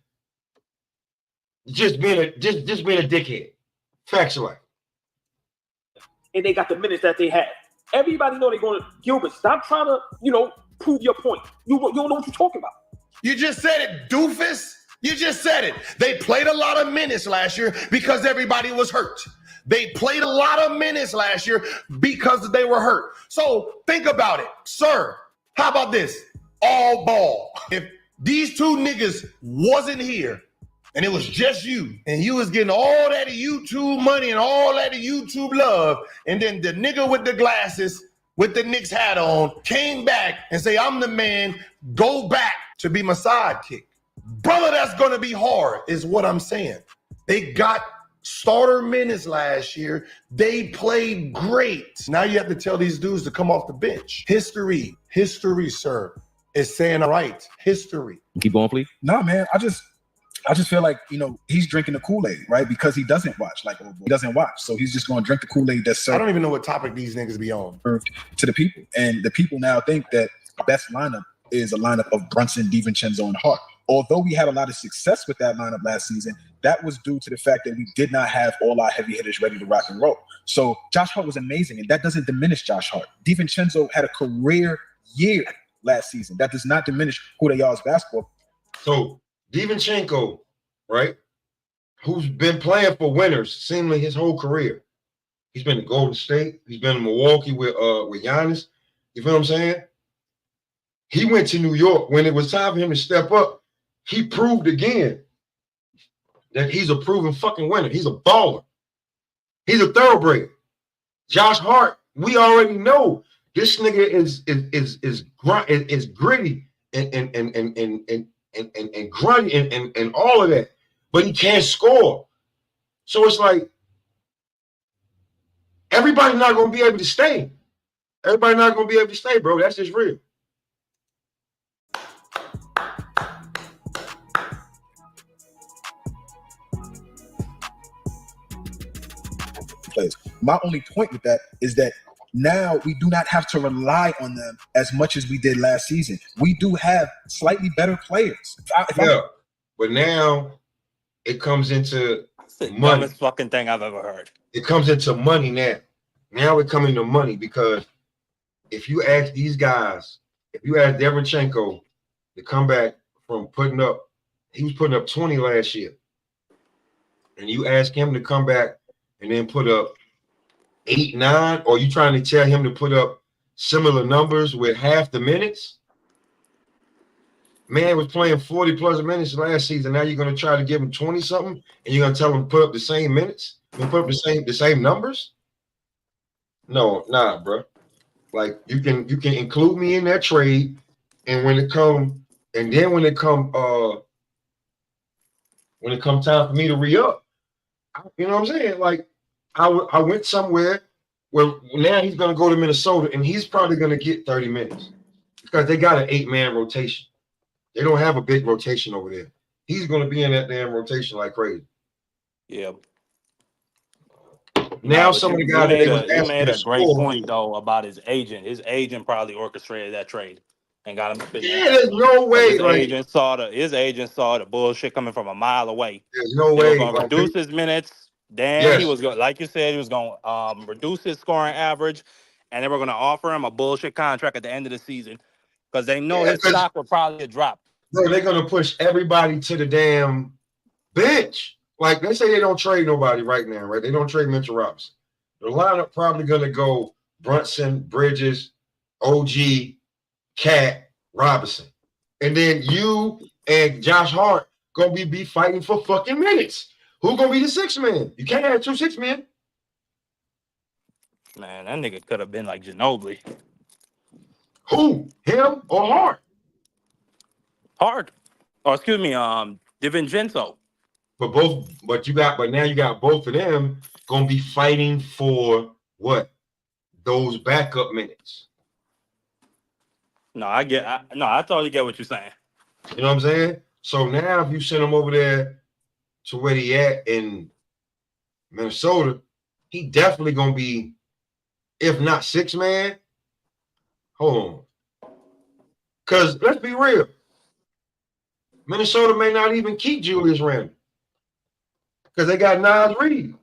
just being a dickhead? Facts of life. And they got the minutes that they had. Everybody know they're going to Gilbert. Stop trying to, prove your point. You don't know what you're talking about. You just said it, doofus. You just said it. They played a lot of minutes last year because everybody was hurt. They played a lot of minutes last year because they were hurt. So think about it, sir. How about this? All ball. If these two niggas wasn't here and it was just you and you was getting all that YouTube money and all that YouTube love, and then the nigga with the glasses with the Knicks hat on came back and say, I'm the man, go back to be my sidekick. Brother, that's going to be hard is what I'm saying. They got starter minutes last year. They played great. Now you have to tell these dudes to come off the bench. History, sir, is saying right. History. Keep going, please. No, man. I just feel like, he's drinking the Kool-Aid, right? Because he doesn't watch. He doesn't watch. So he's just going to drink the Kool-Aid that's served. I don't even know what topic these niggas be on. To the people. And the people now think that the best lineup is a lineup of Brunson, DiVincenzo, and Hart. Although we had a lot of success with that lineup last season, that was due to the fact that we did not have all our heavy hitters ready to rock and roll. So Josh Hart was amazing, and that doesn't diminish Josh Hart. DiVincenzo had a career year last season. That does not diminish who they are as basketball. So DiVincenzo, right, who's been playing for winners seemingly his whole career. He's been in Golden State. He's been in Milwaukee with Giannis. You feel what I'm saying? He went to New York when it was time for him to step up. He proved again that he's a proven fucking winner. He's a baller. He's a thoroughbred. Josh Hart, we already know this nigga is gritty and grunty and all of that, but he can't score. So it's like everybody's not gonna be able to stay. Everybody's not gonna be able to stay, bro. That's just real. Players. My only point with that is that now we do not have to rely on them as much as we did last season. We do have slightly better players. But now it comes into the money. dumbest fucking thing I've ever heard. It comes into money now. Now it comes into money because if you ask these guys, if you ask DiVincenzo to come back from he was putting up 20 last year, and you ask him to come back and then put up 8, 9, or you trying to tell him to put up similar numbers with half the minutes? Man was playing 40 plus minutes last season. Now you're going to try to give him 20 something, and you're going to tell him to put up the same minutes and put up the same numbers? No, nah, bro. Like you can include me in that trade, and when it come time for me to re-up, you know what I'm saying? Like I went somewhere where now he's going to go to Minnesota, and he's probably going to get 30 minutes because they got an 8-man rotation. They don't have a big rotation over there. He's going to be in that damn rotation like crazy. Yeah. Now some of the guys you made a great point though about his agent. His agent probably orchestrated that trade and got him. Yeah, there's no way. His agent saw the bullshit coming from a mile away. There's no way. He was gonna reduce his minutes. Then he was going, like you said, he was going to reduce his scoring average, and they were going to offer him a bullshit contract at the end of the season because they know his stock would probably drop. Bro, they're going to push everybody to the damn bench. Like, let's say they don't trade nobody right now, right? They don't trade Mitchell Robinson. The lineup probably going to go Brunson, Bridges, OG, Cat, Robinson. And then you and Josh Hart going to be fighting for fucking minutes. Who's going to be the 6th man? You can't have 2 6 men. Man, that nigga could have been like Ginobili. Who? Him or Hart? Hart. Or excuse me, DiVincenzo. But now you got both of them going to be fighting for what? Those backup minutes. No, I totally get what you're saying. You know what I'm saying? So now if you send him over there to where he at in Minnesota, he definitely gonna be, if not 6 man. Hold on, because let's be real, Minnesota may not even keep Julius Randle because they got Nas Reed.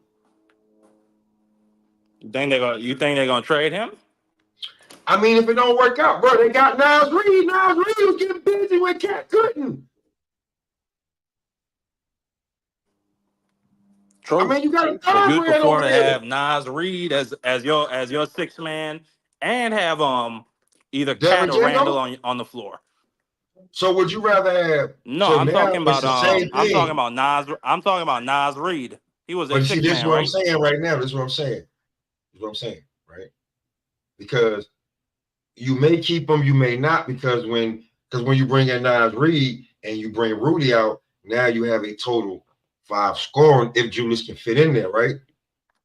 You think they're gonna trade him? I mean, if it don't work out, bro, they got Nas Reed. Nas Reed was getting busy when Cat couldn't. True. I mean, you got a If you thoroughbred prefer over to there. have Nas Reed as your sixth man and have either Cat Devin or Randall Django? on the floor. So would you rather have? No, So I'm now talking it's about the same I'm talking thing. about Nas. I'm talking about Nas Reed. He was their But see, sixth this is man, what I'm right? saying right now. This is what I'm saying. This is what I'm saying, right? Because you may keep him, you may not, because when you bring in Nas Reed and you bring Rudy out, now you have a total 5 scoring if Julius can fit in there, right?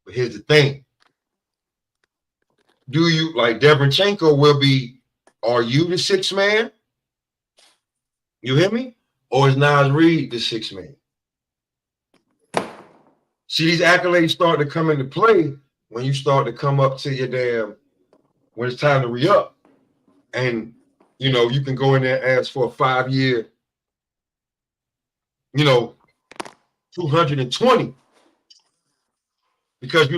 But here's the thing. Do you like Devenchenko will be, are you the sixth man? You hear me? Or is Nas Reed the sixth man? See, these accolades start to come into play when you start to come up to your when it's time to re-up. And, you can go in there and ask for a 5-year, 220. Because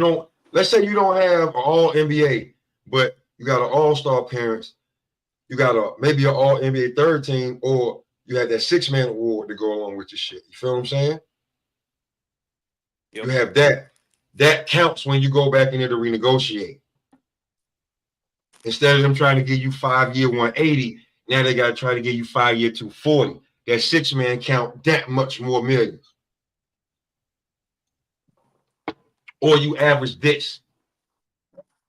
let's say you don't have an all NBA, but you got an all-star appearance, you got maybe an all NBA third team, or you had that 6-man award to go along with your shit. You feel what I'm saying? Yep. You have that. That counts when you go back in there to renegotiate. Instead of them trying to give you 5-year 180, now they got to try to give you 5-year 240. That 6-man count that much more millions. Or you average this.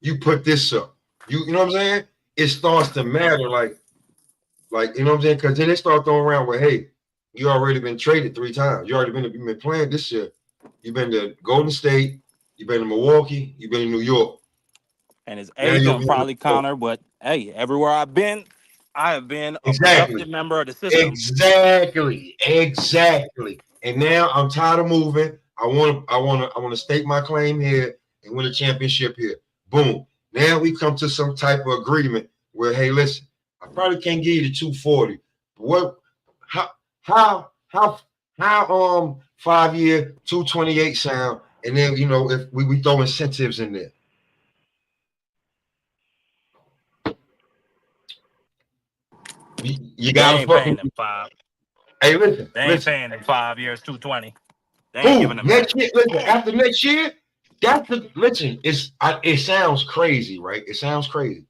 You put this up. You know what I'm saying? It starts to matter, like you know what I'm saying? Because then they start throwing around with, hey, you already been traded 3 times. You've been playing this year. You've been to Golden State, you've been to Milwaukee, you've been in New York. And his age don't probably counter, but hey, everywhere I've been, I have been a productive member of the system. Exactly. And now I'm tired of moving. I want to stake my claim here and win a championship here. Boom. Now we come to some type of agreement where, hey, listen, I probably can't give you the 240. What? How 5-year 228 sound? And then if we throw incentives in there. You got to paying them 5. Hey, listen. They ain't paying them 5 years 220. They ain't giving them next year. Listen, after next year, it sounds crazy, right? It sounds crazy.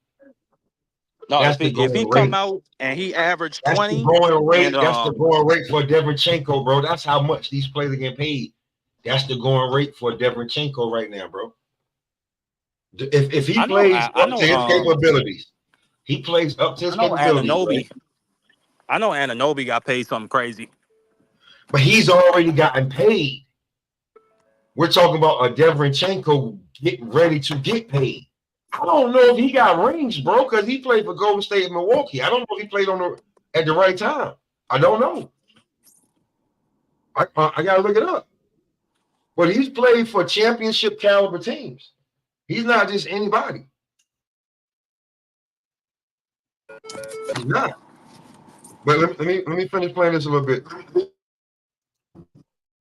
No, if he come out and he averaged 20, that's the going rate. That's the going rate for Devenchenko, bro. That's how much these players are getting paid. That's the going rate for Devenchenko right now, bro. If he plays up to his capabilities, he plays up to his capabilities. I know Anunoby got paid something crazy, but he's already gotten paid. We're talking about a Devenchenko getting ready to get paid. I don't know if he got rings, bro, because he played for Golden State and Milwaukee. I don't know if he played at the right time. I don't know. I gotta look it up. But he's played for championship caliber teams. He's not just anybody. He's not. But let me finish playing this a little bit.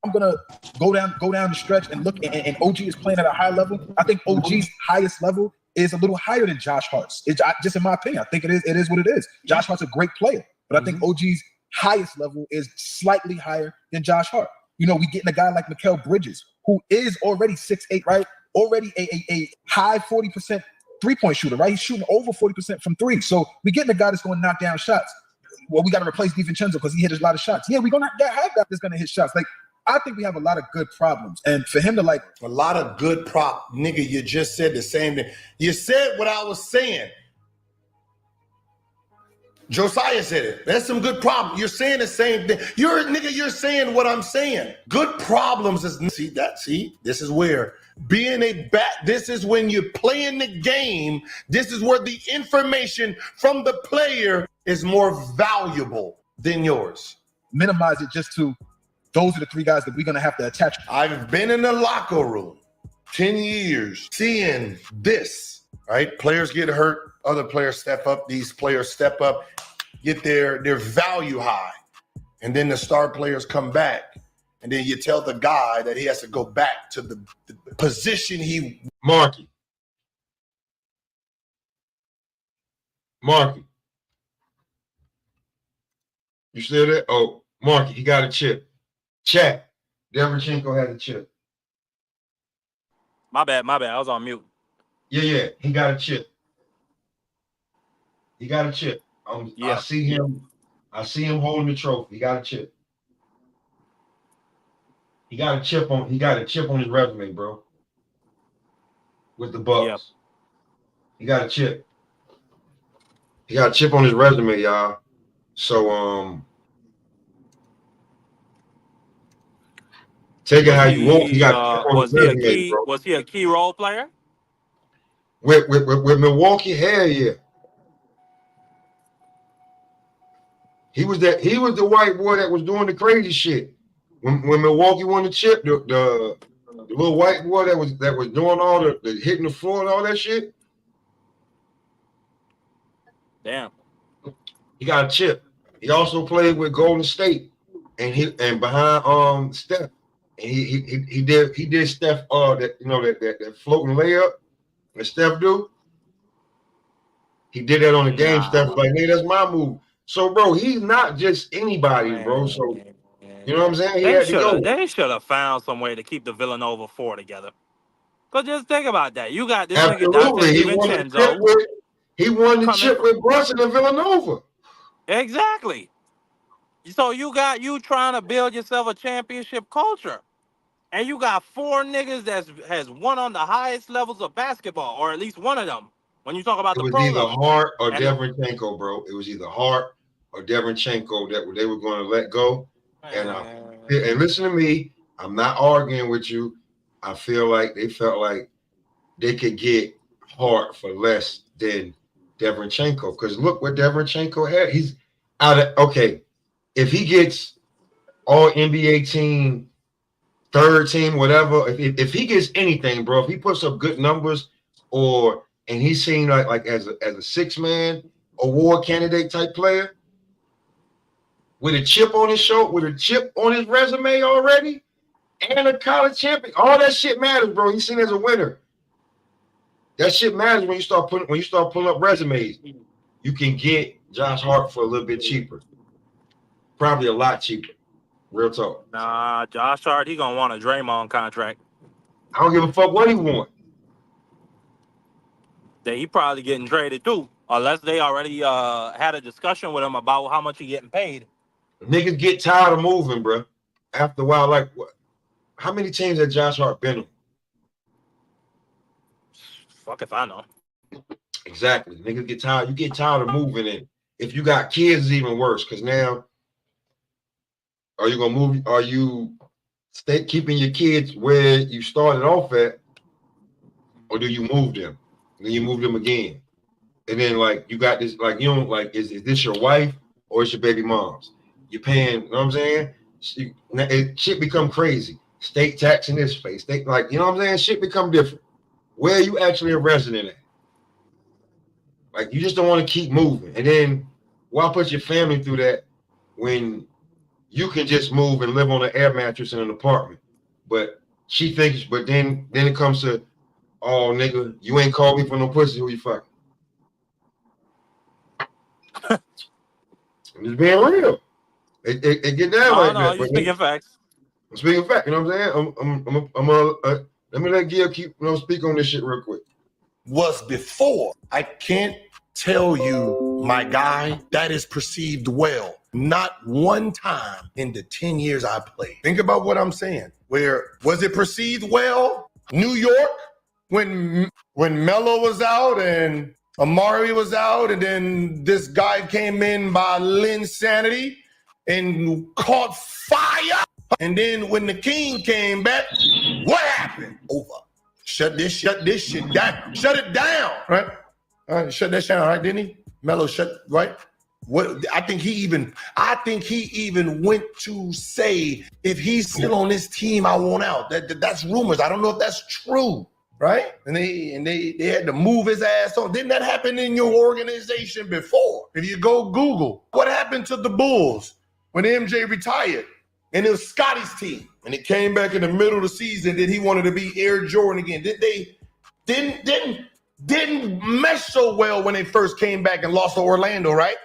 I'm gonna go down the stretch and look, and OG is playing at a high level. I think OG's highest level is a little higher than Josh Hart's. Just in my opinion, I think it is what it is. Josh Hart's a great player, but I think OG's highest level is slightly higher than Josh Hart. We getting a guy like Mikal Bridges, who is already 6'8", right? Already a high 40% 3-point shooter, right? He's shooting over 40% from 3. So we getting a guy that's going to knock down shots. Well, we got to replace DiVincenzo because he hit a lot of shots. Yeah, we're going to have guys that's going to hit shots. Like, I think we have a lot of good problems. And for him to a lot of good nigga, you just said the same thing. You said what I was saying. Josiah said it. That's some good problem. You're saying the same thing. You're saying what I'm saying. Good problems is this is where being this is when you're playing the game. This is where the information from the player is more valuable than yours. Minimize it just to those are the 3 guys that we're going to have to attach. I've been in the locker room 10 years seeing this, right? Players get hurt, other players step up, these players step up, get their value high. And then the star players come back. And then you tell the guy that he has to go back to the position Marky. You still there? Oh, Marky, he got a chip. Chat. Devenchenko had a chip. My bad. I was on mute. Yeah. He got a chip. I see him. I see him holding the trophy. He got a chip. He got a chip on his resume, bro. With the Bucks. Yep. He got a chip. He got a chip on his resume, y'all. So take it how you want. He got a chip on his resume, bro. Was he a key role player? With Milwaukee, hell yeah. He was the white boy that was doing the crazy shit. When Milwaukee won the chip, the little white boy that was doing all the hitting the floor and all that shit. Damn. He got a chip. He also played with Golden State and behind Steph. And he did Steph that floating layup that Steph do. He did that on the game. Steph was like, hey, that's my move. So, bro, he's not just anybody, bro. So, you know what I'm saying? They should have found some way to keep the Villanova 4 together. Because just think about that. You got this nigga Dante DiVincenzo. He won the chip with Brunson and Villanova. Exactly. So you trying to build yourself a championship culture. And you got 4 niggas that has won on the highest levels of basketball, or at least one of them. When you talk about the pro level. It was either Hart or Devenchenko, bro. It was either Hart or Devenchenko that they were going to let go. And listen to me, I'm not arguing with you. I feel like they felt like they could get Hart for less than Devenchenko. Because look what Devenchenko had. He's out of if he gets all NBA team, third team, whatever, if he gets anything, bro, if he puts up good numbers and he's seen like as a 6-man award candidate type player with a chip on his shoulder, with a chip on his resume already, and a college champion. All that shit matters, bro. He's seen as a winner. That shit matters when you start pulling up resumes. You can get Josh Hart for a little bit cheaper. Probably a lot cheaper. Real talk. Nah, Josh Hart, he gonna want a Draymond contract. I don't give a fuck what he want. That he probably getting traded too, unless they already had a discussion with him about how much he getting paid. Niggas get tired of moving, bro. After a while, like what? How many teams has Josh Hart been on? Fuck if I know. Exactly. Niggas get tired. You get tired of moving, and if you got kids, it's even worse. Because now, are you gonna move? Are you keeping your kids where you started off at, or do you move them? Then you move them again, and then like you got this, like you don't like. Is this your wife or is your baby mom's? You're paying. You know what I'm saying? Shit become crazy. State tax in this place. You know what I'm saying? Shit become different. Where are you actually a resident at? Like you just don't want to keep moving, and then why put your family through that when you can just move and live on an air mattress in an apartment? But she thinks. But then it comes to, oh, nigga, you ain't called me for no pussy. Who you fucking? I'm just being real. It get down like that. You speaking facts. I'm speaking facts. You know what I'm saying? Let me let Gil keep speak on this shit real quick. Was before. I can't tell you, my guy, that is perceived well. Not one time in the 10 years I played. Think about what I'm saying. Where was it perceived well? New York, when Melo was out and Amari was out, and then this guy came in by Linsanity and caught fire. And then when the King came back, what happened? Over. Shut this shit down. Shut it down, right? All right, shut that shit down, right? Didn't he? Melo right? What I think he even went to say, if he's still on this team, I want out. That's rumors. I don't know if that's true, right? And they had to move his ass on. Didn't that happen in your organization before? If you go Google, what happened to the Bulls when MJ retired? And it was Scotty's team. And it came back in the middle of the season that he wanted to be Air Jordan again. Didn't mesh so well when they first came back and lost to Orlando, right?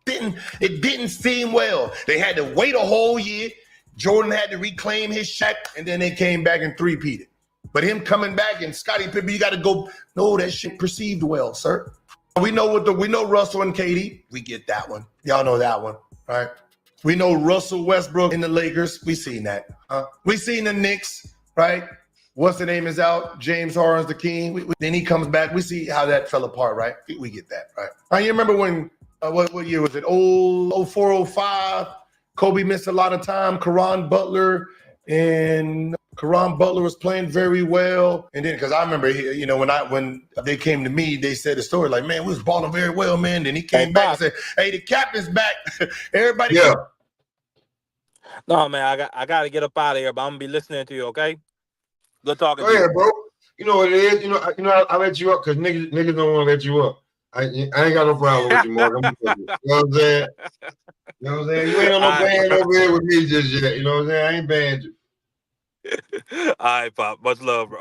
It didn't seem well. They had to wait a whole year. Jordan had to reclaim his Shaq, and then they came back and three-peated. But him coming back and Scottie Pippen, you got to go, no, that shit perceived well, sir. We know Russell and Katie. We get that one. Y'all know that one, right? We know Russell Westbrook in the Lakers. We seen that. We seen the Knicks, right? What's the name is out? James Harden's the king. Then he comes back. We see how that fell apart, right? We get that, right? You remember when, what year was it? 04, 05. Kobe missed a lot of time. Caron Butler was playing very well. And then, because I remember, you know, when they came to me, they said the story like, man, we was balling very well, man. Then he came back and said, hey, the captain's back. Everybody. Yeah. No, man, I got to get up out of here, but I'm going to be listening to you, okay? Good talking Go to ahead, you. bro. You know what it is? You know, I let you up because niggas don't want to let you up. I ain't got no problem with you, Mark. You know what I'm saying? You know what I'm saying? You ain't on no band over here with me just yet. You know what I'm saying? I ain't banned you. All right, Pop. Much love, bro.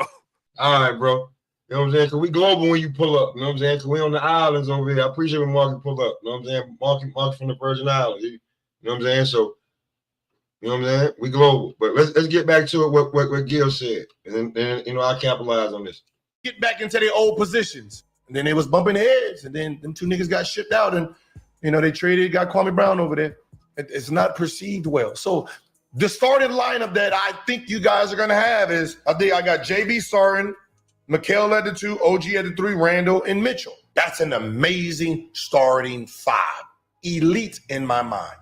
All right, bro. You know what I'm saying? Because we global when you pull up. You know what I'm saying? Because we on the islands over here. I appreciate when Mark pull up. You know what I'm saying? Mark from the Virgin Islands. You know what I'm saying? So, you know what I'm saying? We global. But let's get back to it, what Gil said. And then you know, I capitalize on this. Get back into their old positions. And then they was bumping heads. And then them two niggas got shipped out. And, you know, they got Kwame Brown over there. It's not perceived well. So the starting lineup that I think you guys are going to have is, I got JB starting, Mikal at the 2, OG at the 3, Randall, and Mitchell. That's an amazing starting 5. Elite in my mind.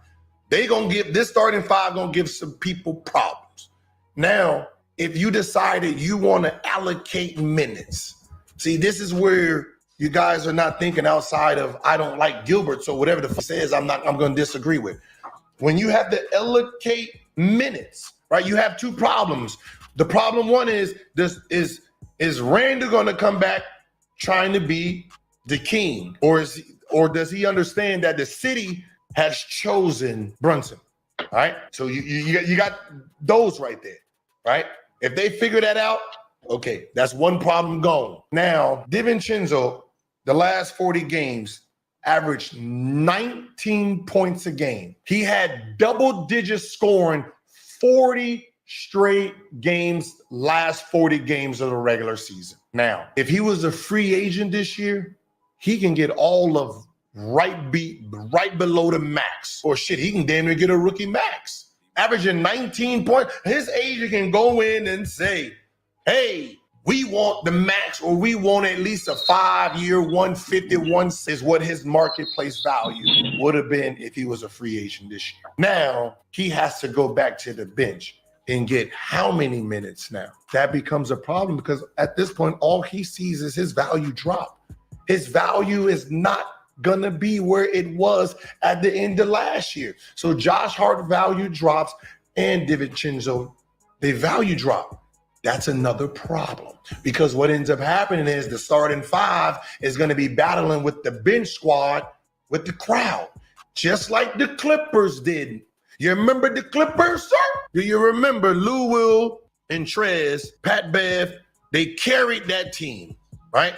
This starting 5 going to give some people problems. Now, if you decided you want to allocate minutes, see, this is where you guys are not thinking outside of, I don't like Gilbert, so whatever the fuck says, I'm going to disagree with. When you have to allocate minutes, right, you have 2 problems. The problem one is, is Randall going to come back trying to be the king? Or does he understand that the city has chosen Brunson, right? So you got those right there, right? If they figure that out, okay, that's one problem gone. Now, DiVincenzo, the last 40 games, averaged 19 points a game. He had double-digit scoring 40 straight games, last 40 games of the regular season. Now, if he was a free agent this year, he can get all of right below the max. Or shit, he can damn near get a rookie max. Averaging 19 points. His agent can go in and say, hey, we want the max, or we want at least a 5-year, 151 is what his marketplace value would have been if he was a free agent this year. Now, he has to go back to the bench and get how many minutes now? That becomes a problem because at this point, all he sees is his value drop. His value is not gonna be where it was at the end of last year. So Josh Hart value drops and DiVincenzo, they value drop. That's another problem because what ends up happening is the starting 5 is going to be battling with the bench squad with the crowd, just like the Clippers did. You remember the Clippers, sir? Do you remember Lou Will and Trez, Pat Bev? They carried that team, right?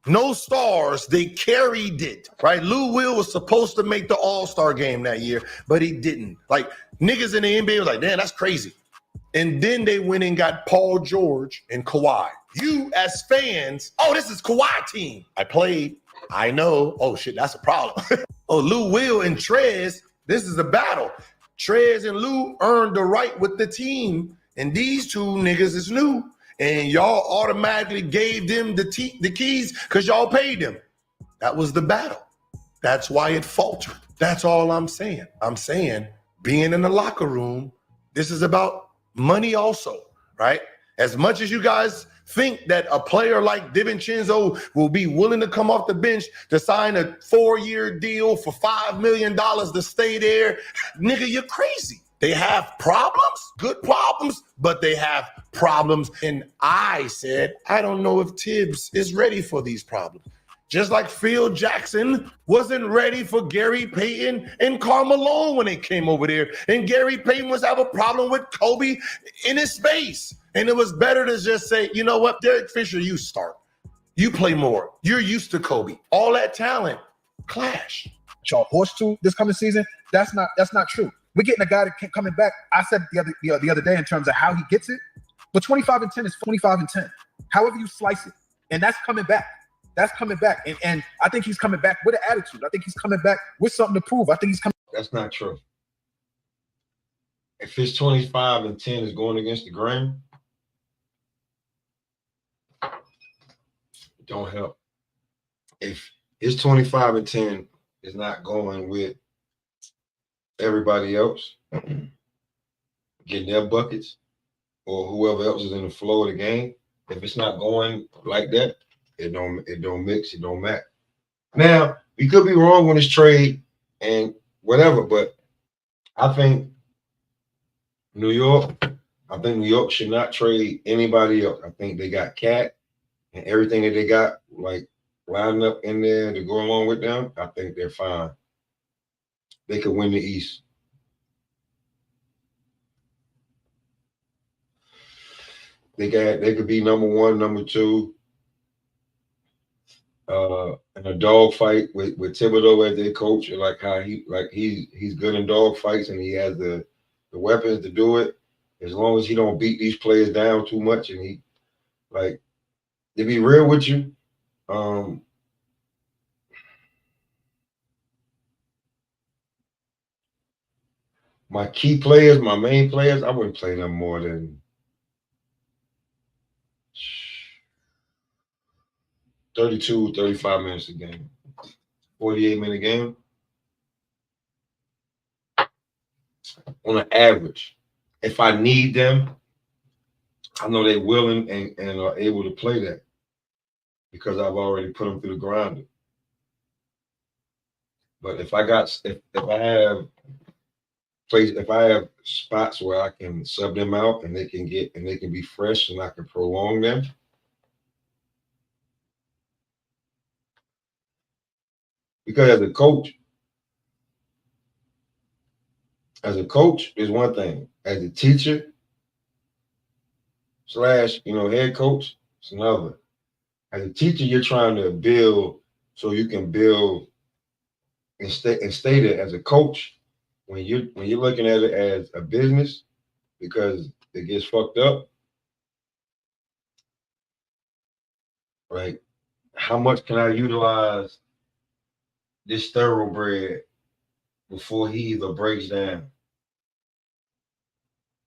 No stars, they carried it, right? Lou Will was supposed to make the All-Star game that year, but he didn't. Like, niggas in the NBA was like, damn, that's crazy. And then they went and got Paul George and Kawhi. You as fans, oh, this is Kawhi team. I played, I know. Oh shit, that's a problem. Oh, Lou Will and Trez, this is a battle. Trez and Lou earned the right with the team, and these 2 niggas is new. And y'all automatically gave them the keys because y'all paid them. That was the battle. That's why it faltered. That's all I'm saying. I'm saying being in the locker room, this is about money also, right? As much as you guys think that a player like DiVincenzo will be willing to come off the bench to sign a 4-year deal for $5 million to stay there, nigga, you're crazy. They have problems, good problems, but they have problems. And I said, I don't know if Tibbs is ready for these problems. Just like Phil Jackson wasn't ready for Gary Payton and Karl Malone when they came over there. And Gary Payton was having a problem with Kobe in his space. And it was better to just say, you know what, Derek Fisher, you start. You play more. You're used to Kobe. All that talent, clash. Y'all horse to this coming season, that's not true. We're getting a guy that coming back. I said the other day in terms of how he gets it. But 25 and 10 is 25 and 10. However you slice it. And that's coming back. That's coming back. And I think he's coming back with an attitude. I think he's coming back with something to prove. I think he's coming. That's not true. If his 25 and 10 is going against the grain, it don't help. If his 25 and 10 is not going with everybody else getting their buckets or whoever else is in the flow of the game, if it's not going like that, it don't mix, it don't match. Now, we could be wrong on this trade and whatever, but I think New York should not trade anybody else. I think they got Cat and everything that they got like lined up in there to go along with them. I think they're fine. They could win the East. They could be number one, number two, in a dog fight with Thibodeau as their coach, like how he's good in dog fights and he has the weapons to do it. As long as he don't beat these players down too much, and he like to be real with you, my key players, my main players, I wouldn't play them more than 32, 35 minutes a game. 48-minute game. On an average. If I need them, I know they're willing and are able to play that because I've already put them through the grinder. But if I have spots where I can sub them out and they can be fresh and I can prolong them, because as a coach is one thing. As a teacher / head coach, it's another. As a teacher, you're trying to build so you can build and stay there. As a coach, when you're looking at it as a business, because it gets fucked up, right? How much can I utilize this thoroughbred before he either breaks down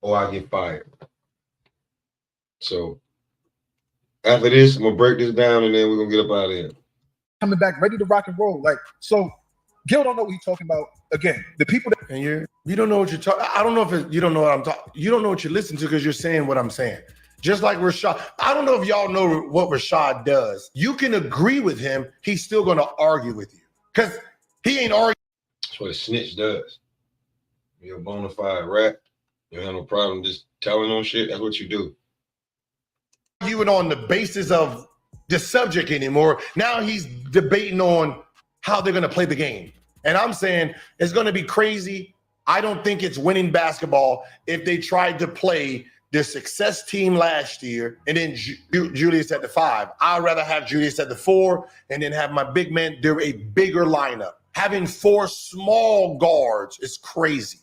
or I get fired? So after this, I'm gonna break this down and then we're gonna get up out of here. Coming back ready to rock and roll. Like, so Gil don't know what he's talking about. Again, the people that and you don't know what you're talking. I don't know if you don't know what I'm talking. You don't know what you're listening to because you're saying what I'm saying. Just like Rashad, I don't know if y'all know what Rashad does. You can agree with him, he's still gonna argue with you because he ain't arguing. That's what a snitch does. You're a bona fide rat. You don't have no problem just telling on shit. That's what you do. Arguing on the basis of the subject anymore. Now he's debating on how they're going to play the game. And I'm saying it's going to be crazy. I don't think it's winning basketball if they tried to play their success team last year and then Julius at the 5. I'd rather have Julius at the 4 and then have my big man. They're a bigger lineup. Having 4 small guards is crazy.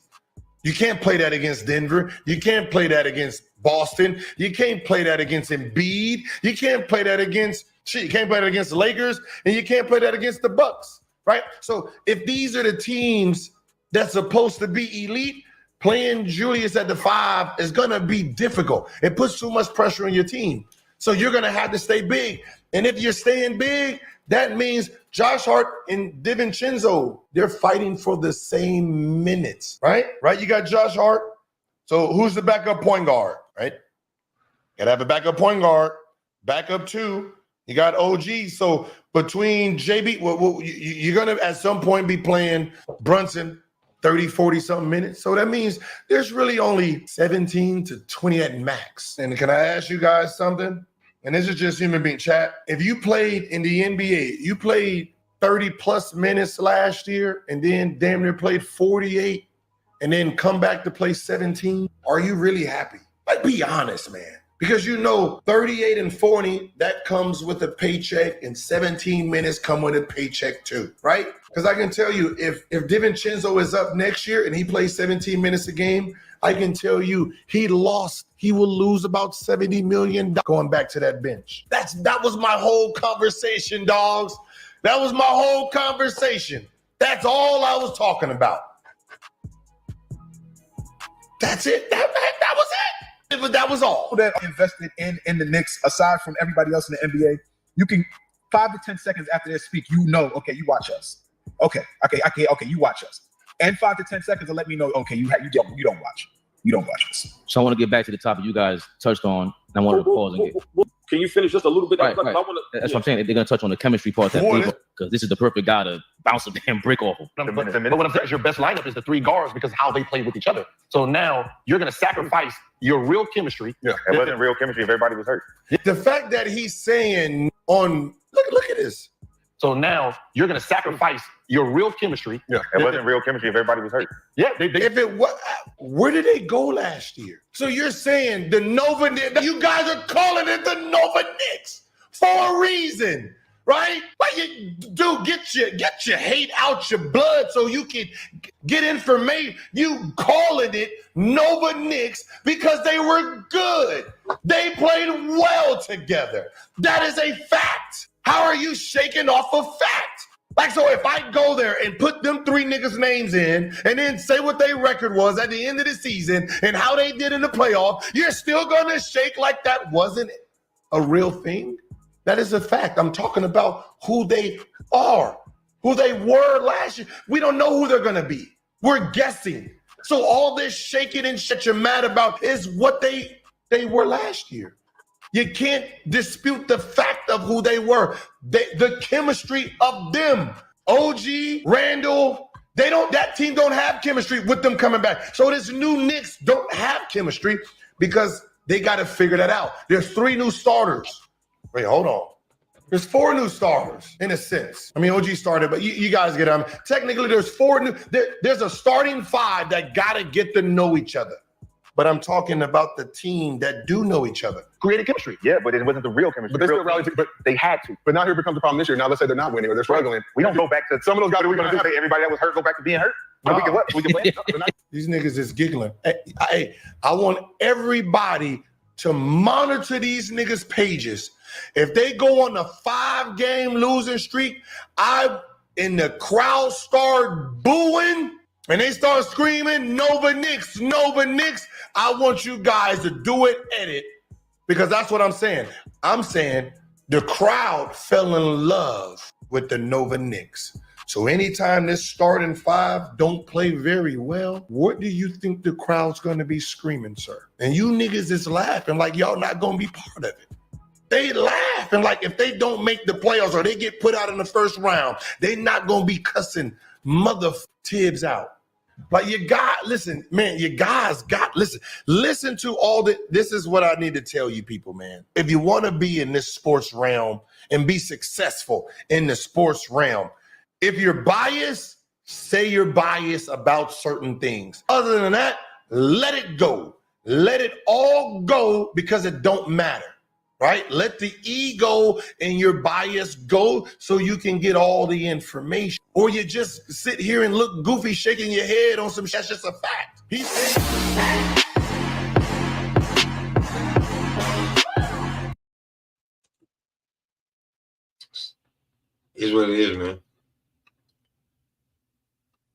You can't play that against Denver. You can't play that against Boston. You can't play that against Embiid. You can't play that against the Lakers, and you can't play that against the Bucks, right? So if these are the teams that's supposed to be elite, playing Julius at the 5 is gonna be difficult. It puts too much pressure on your team. So you're gonna have to stay big. And if you're staying big, that means Josh Hart and DiVincenzo, they're fighting for the same minutes, right? Right? You got Josh Hart. So who's the backup point guard, right? Gotta have a backup point guard. Backup 2, you got OG. So between JB, you're gonna at some point be playing Brunson 30, 40 something minutes. So that means there's really only 17 to 20 at max. And can I ask you guys something? And this is just human being chat. If you played in the NBA, you played 30 plus minutes last year and then damn near played 48 and then come back to play 17, are you really happy? Like, be honest, man. Because 38 and 40, that comes with a paycheck, and 17 minutes come with a paycheck too, right? Because I can tell you, if DiVincenzo is up next year and he plays 17 minutes a game, I can tell you he will lose about $70 million going back to that bench. That was my whole conversation, dogs. That was my whole conversation. That's all I was talking about. That's it. That was it. But that was all. That invested in the Knicks, aside from everybody else in the NBA, you can 5 to 10 seconds after they speak, okay, you watch us. Okay, you watch us. And 5 to 10 seconds to let me know, okay, you don't watch. You don't watch us. So I want to get back to the topic you guys touched on. And I want to pause and get. Can you finish just a little bit? Right. That's what I'm saying. They're going to touch on the chemistry part because this is the perfect guy to bounce a damn brick off of. But what I'm saying is your best lineup is the three guards because of how they play with each other. So now you're going to sacrifice your real chemistry. Yeah, it wasn't real chemistry if everybody was hurt. The fact that he's saying look at this. So now you're going to sacrifice your real chemistry. Yeah, it wasn't real chemistry if everybody was hurt. Yeah, where did they go last year? So you're saying the Nova Knicks, you guys are calling it the Nova Knicks for a reason, right? Like, get your hate out your blood so you can get information. You calling it Nova Knicks because they were good. They played well together. That is a fact. How are you shaking off a fact? Like, so if I go there and put them three niggas' names in and then say what their record was at the end of the season and how they did in the playoff, you're still going to shake like that wasn't a real thing? That is a fact. I'm talking about who they are, who they were last year. We don't know who they're going to be. We're guessing. So all this shaking and shit you're mad about is what they were last year. You can't dispute the fact of who they were. The chemistry of them. OG, Randall, that team don't have chemistry with them coming back. So this new Knicks don't have chemistry because they got to figure that out. There's 3 new starters. Wait, hold on. There's 4 new starters in a sense. I mean, OG started, but you guys get on. Technically, there's 4 new. There's a starting 5 that got to get to know each other. But I'm talking about the team that do know each other. Created chemistry. Yeah, but it wasn't the real chemistry. But they still rallied, but they had to. But now here becomes the problem this year. Now let's say they're not winning or they're struggling. We don't go back to some of those guys. We're going to say everybody that was hurt go back to being hurt. No. We can blame These niggas is giggling. Hey, I want everybody to monitor these niggas' pages. If they go on a 5-game losing streak, in the crowd start booing and they start screaming, Nova Knicks, Nova Knicks. I want you guys to do it, edit, because that's what I'm saying. I'm saying the crowd fell in love with the Nova Knicks. So anytime this starting 5 don't play very well, what do you think the crowd's going to be screaming, sir? And you niggas is laughing like y'all not going to be part of it. They laughing like if they don't make the playoffs or they get put out in the first round, they not going to be cussing mother Tibbs out. Like listen to all this is what I need to tell you people, man. If you want to be in this sports realm and be successful in the sports realm, if you're biased, say you're biased about certain things. Other than that, let it go. Let it all go because it don't matter. Right? Let the ego and your bias go so you can get all the information. Or you just sit here and look goofy shaking your head on some shit. That's just a fact. He said. Is what it is, man.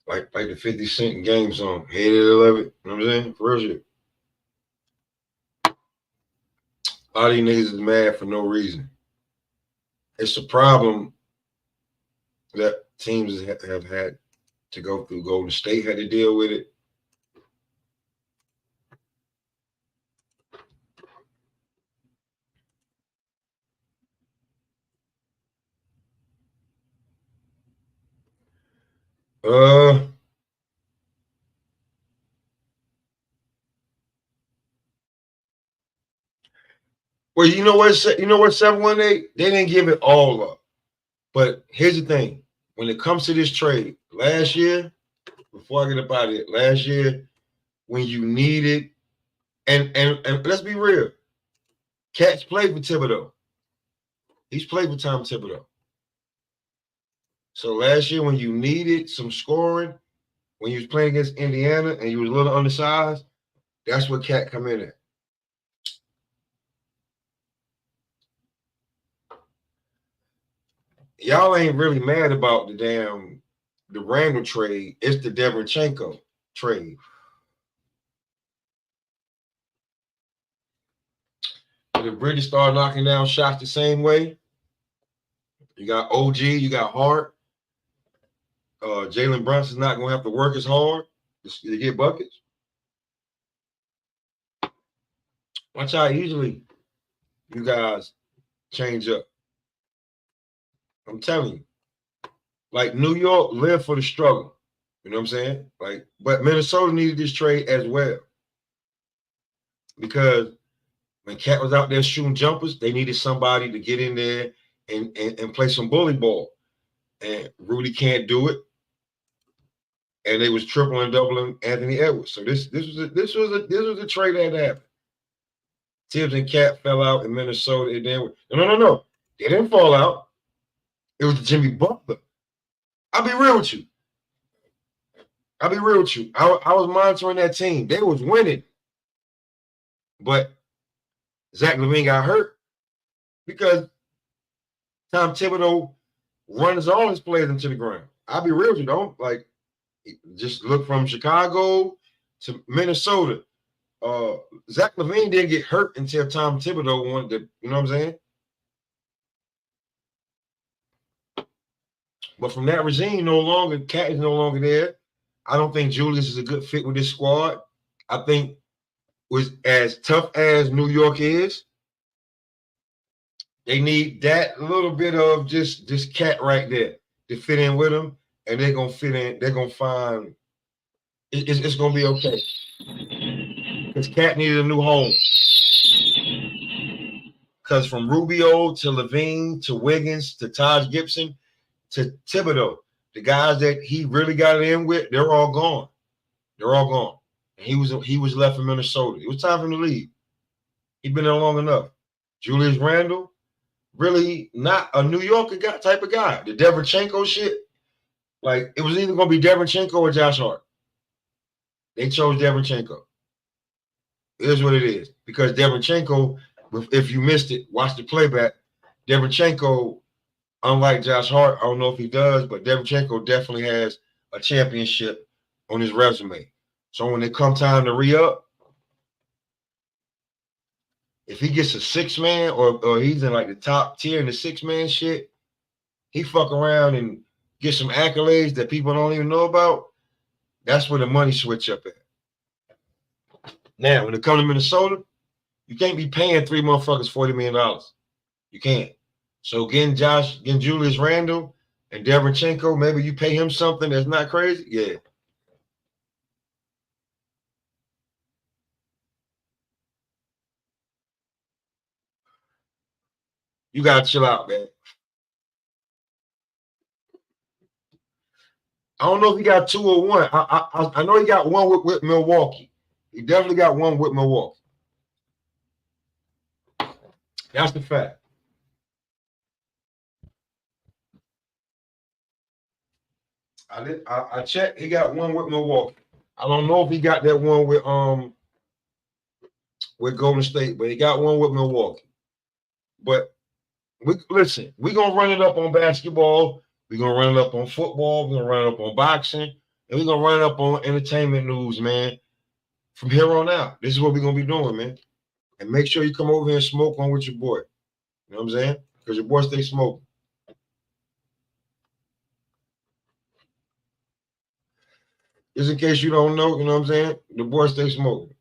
Like the 50 Cent game song. Hate it or love it. You know what I'm saying? For real shit. A lot of these niggas is mad for no reason. It's a problem that teams have had to go through. Golden State had to deal with it. Well, you know what 718? They didn't give it all up. But here's the thing. When it comes to this trade, last year, before I get up out of it, last year, when you needed, and let's be real, Cat's played for Thibodeau. He's played for Tom Thibodeau. So last year when you needed some scoring, when you was playing against Indiana and you was a little undersized, that's what Cat come in at. Y'all ain't really mad about the Randall trade. It's the Deverchenko trade. The British start knocking down shots the same way. You got OG, you got Hart. Jalen Brunson's not going to have to work as hard to get buckets. Watch how easily you guys change up. I'm telling you. Like New York lived for the struggle. You know what I'm saying? Like, but Minnesota needed this trade as well. Because when Cat was out there shooting jumpers, they needed somebody to get in there and play some bully ball. And Rudy can't do it. And they was tripling and doubling Anthony Edwards. So this was a trade that happened. Tibbs and Cat fell out in Minnesota. And then no. They didn't fall out. It was Jimmy Butler. I'll be real with you. I was monitoring that team. They was winning. But Zach LaVine got hurt because Tom Thibodeau runs all his players into the ground. I'll be real with you. Don't like just look from Chicago to Minnesota. Zach LaVine didn't get hurt until Tom Thibodeau wanted to, you know what I'm saying? But from that regime, Cat is no longer there. I don't think Julius is a good fit with this squad. I think was as tough as New York is, they need that little bit of just Cat right there to fit in with them, and they're gonna fit in. They're gonna find it's gonna be okay. Because Cat needed a new home. Because from Rubio to Levine to Wiggins to Taj Gibson to Thibodeau, the guys that he really got it in with, they're all gone. And he was left in Minnesota. It was time for him to leave. He'd been there long enough. Julius Randle, really not a New Yorker type of guy. The Deverchenko shit, like it was either going to be Deverchenko or Josh Hart. They chose Deverchenko. It is what it is. Because Deverchenko, if you missed it, watch the playback. Deverchenko, unlike Josh Hart, I don't know if he does, but Deverchenko definitely has a championship on his resume. So when it come time to re-up, if he gets a 6-man or he's in like the top tier in the 6-man shit, he fuck around and get some accolades that people don't even know about. That's where the money switch up at. Now, when it comes to Minnesota, you can't be paying 3 motherfuckers $40 million. You can't. So getting Julius Randle and Deverchenko, maybe you pay him something that's not crazy. Yeah. You gotta chill out, man. I don't know if he got 2 or 1. I know he got 1 with Milwaukee. He definitely got 1 with Milwaukee. That's the fact. I checked. He got 1 with Milwaukee. I don't know if he got that 1 with Golden State, but he got 1 with Milwaukee. But we're gonna run it up on basketball. We're gonna run it up on football. We're gonna run it up on boxing, and we're gonna run it up on entertainment news, man. From here on out, this is what we're gonna be doing, man. And make sure you come over here and smoke one with your boy. You know what I'm saying? Because your boy stay smoking. Just in case you don't know, you know what I'm saying? The boy stay smoking.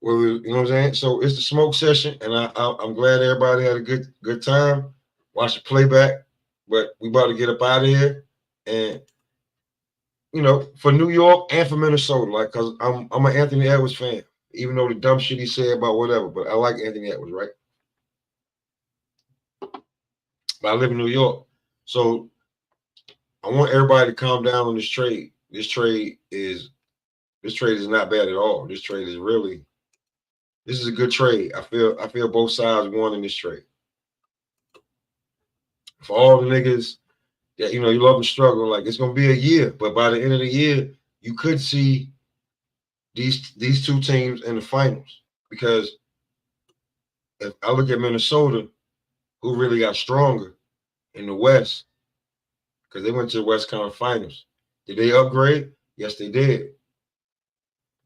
Well, you know what I'm saying? So it's the smoke session, and I'm glad everybody had a good time. Watch the playback, but we about to get up out of here. And you know, for New York and for Minnesota, like, cause I'm an Anthony Edwards fan, even though the dumb shit he said about whatever, but I like Anthony Edwards, right? But I live in New York, so I want everybody to calm down on this trade. This trade is not bad at all. This trade is really This is a good trade. I feel both sides won in this trade. For all the niggas that you love and struggle, like it's gonna be a year, but by the end of the year, you could see these two teams in the finals. Because if I look at Minnesota, who really got stronger in the West, because they went to the West Conference Finals. Did they upgrade? Yes, they did.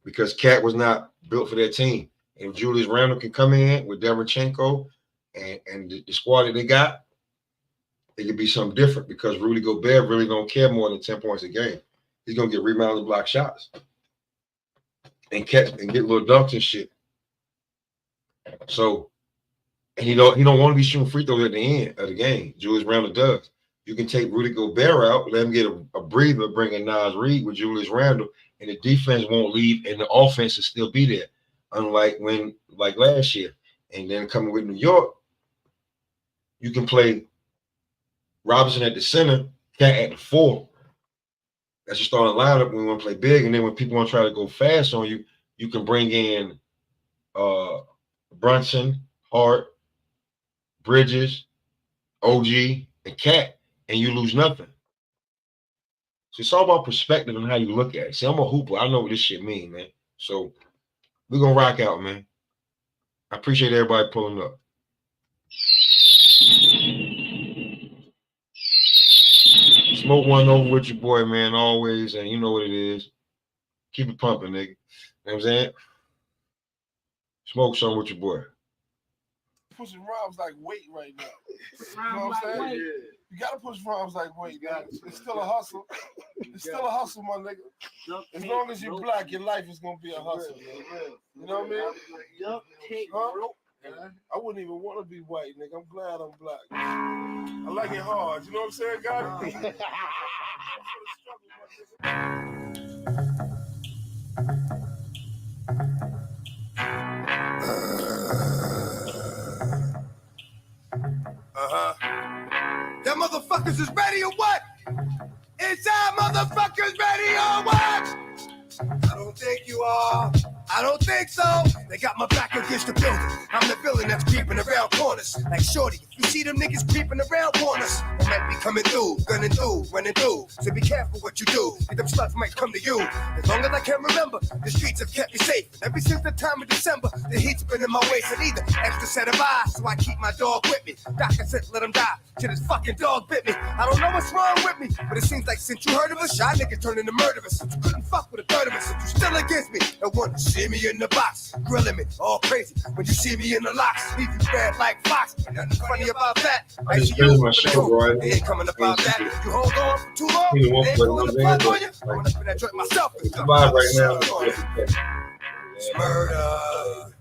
Because Cat was not built for their team. And if Julius Randle can come in with Deverchenko and the squad that they got, it could be something different because Rudy Gobert really don't care more than 10 points a game. He's gonna get rebounds and block shots and catch and get little dunks and shit. So, and he don't want to be shooting free throws at the end of the game. Julius Randle does. You can take Rudy Gobert out, let him get a breather, bring in Nas Reed with Julius Randle, and the defense won't leave, and the offense will still be there. Unlike last year. And then coming with New York, you can play Robinson at the center, Cat at the 4. That's your starting lineup when you want to play big. And then when people want to try to go fast on you, you can bring in Brunson, Hart, Bridges, OG, and Cat, and you lose nothing. So it's all about perspective and how you look at it. See, I'm a hooper. I know what this shit mean, man. So we're going to rock out, man. I appreciate everybody pulling up. Smoke one over with your boy, man, always. And you know what it is. Keep it pumping, nigga. You know what I'm saying? Smoke something with your boy. Pushing Rob's like weight right now. You know what I'm saying? You gotta push Rob's like weight. It's still a hustle. It's still a hustle, my nigga. As long as you're black, your life is gonna be a hustle. You know what I mean? Huh? I wouldn't even want to be white, nigga. I'm glad I'm black. I like it hard. You know what I'm saying, God? That motherfuckers is ready or what? Is that motherfuckers ready or what? I don't think you are. I don't think so. They got my back against the building. I'm the villain that's creeping around corners. Like Shorty, if you see them niggas creeping around corners, they might be coming through, gunning through, running through. So be careful what you do, cause them slugs might come to you. As long as I can remember, the streets have kept me safe. And ever since the time of December, the heat's been in my waist. And either extra set of eyes, so I keep my dog with me. Doctor said let him die, till his fucking dog bit me. I don't know what's wrong with me, but it seems like since you heard of us, y'all niggas turned into murderers. Since you couldn't fuck with a third of us, since you still against me, and want to see me in the box, grilling me all crazy. When you see me in the locks, leave you red like Fox. Ain't nothing funny about that. I see you my show, bro. They ain't coming about that. You hold on for too long, they ain't pulling the plug on you. I'm gonna that joint myself. It's live right now. It's murder.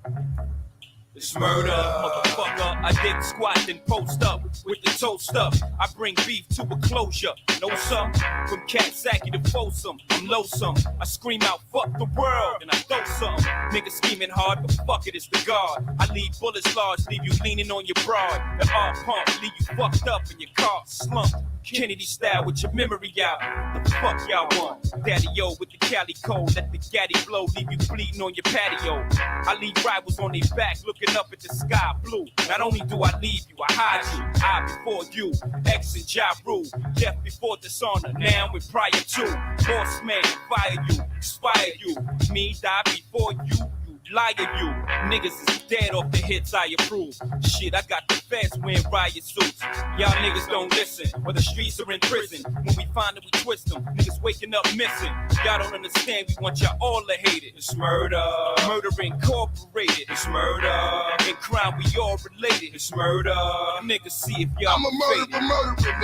It's murder, motherfucker. I dig squat and post up with the toast up. I bring beef to a closure. Know some? From Cat Sacky to Folsom, I'm loathsome. I scream out, fuck the world, and I throw some. Niggas scheming hard, but fuck it, it's the guard. I leave bullets large, leave you leaning on your broad. The hard pump, leave you fucked up in your car slumped. Kennedy style with your memory out. The fuck y'all want? Daddy-o with the Cali code. Let the gaddy blow, leave you bleeding on your patio. I leave rivals on their back, looking up at the sky blue. Not only do I leave you, I hide you. I before you, X and Ja Rule. Death before dishonor, now and prior to. Boss man, fire you, inspire you. Me die before you. Liar you, niggas is dead off the hits I approve. Shit, I got the feds wearing riot suits. Y'all niggas don't listen, or the streets are in prison. When we find it, we twist them. Niggas waking up missing. Y'all don't understand, we want y'all all to hate it. It's murder, murder incorporated. It's murder, in crime we all related. It's murder, niggas see if y'all I'm a murdering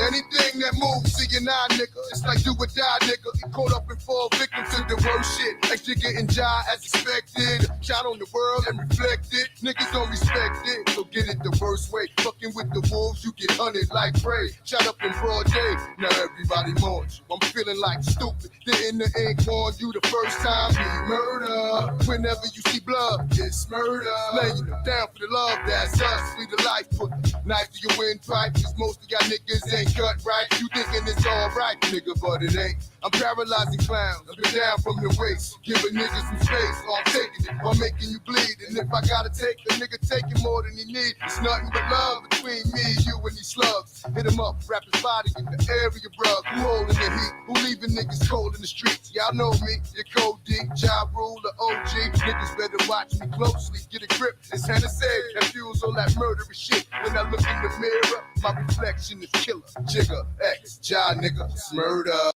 anything that moves. See your eye, nigga. It's like do or die, nigga. Get caught up and fall victim to the worst shit. Extra getting jai as expected. Shot on the world and reflected. Niggas don't respect it, so get it the worst way. Fucking with the wolves, you get hunted like prey. Shot up in broad day, now everybody mourns you. I'm feeling like stupid. Didn't the ink warn you the first time? Be murder. Whenever you see blood, it's murder. Laying them down for the love, that's us. We the life, put knife to your windpipe. Cause most of y'all niggas ain't cut right. You thinking it's alright, nigga, but it ain't. I'm paralyzing clowns. I've been down from the waist, giving niggas some space. So I'm taking it while making you bleed. And if I gotta take a nigga taking more than he need, it's nothing but love between me, you, and these slugs. Hit him up, wrap his body in the area, bruh. Who holding the heat? Who leaving niggas cold in the streets? Y'all know me, your Code D, Ja Rule, the OG. Niggas better watch me closely, get a grip. It's Hennessy that fuels all that murderous shit. When I look in the mirror, my reflection is killer. Jigger, X, Ja nigga, murder.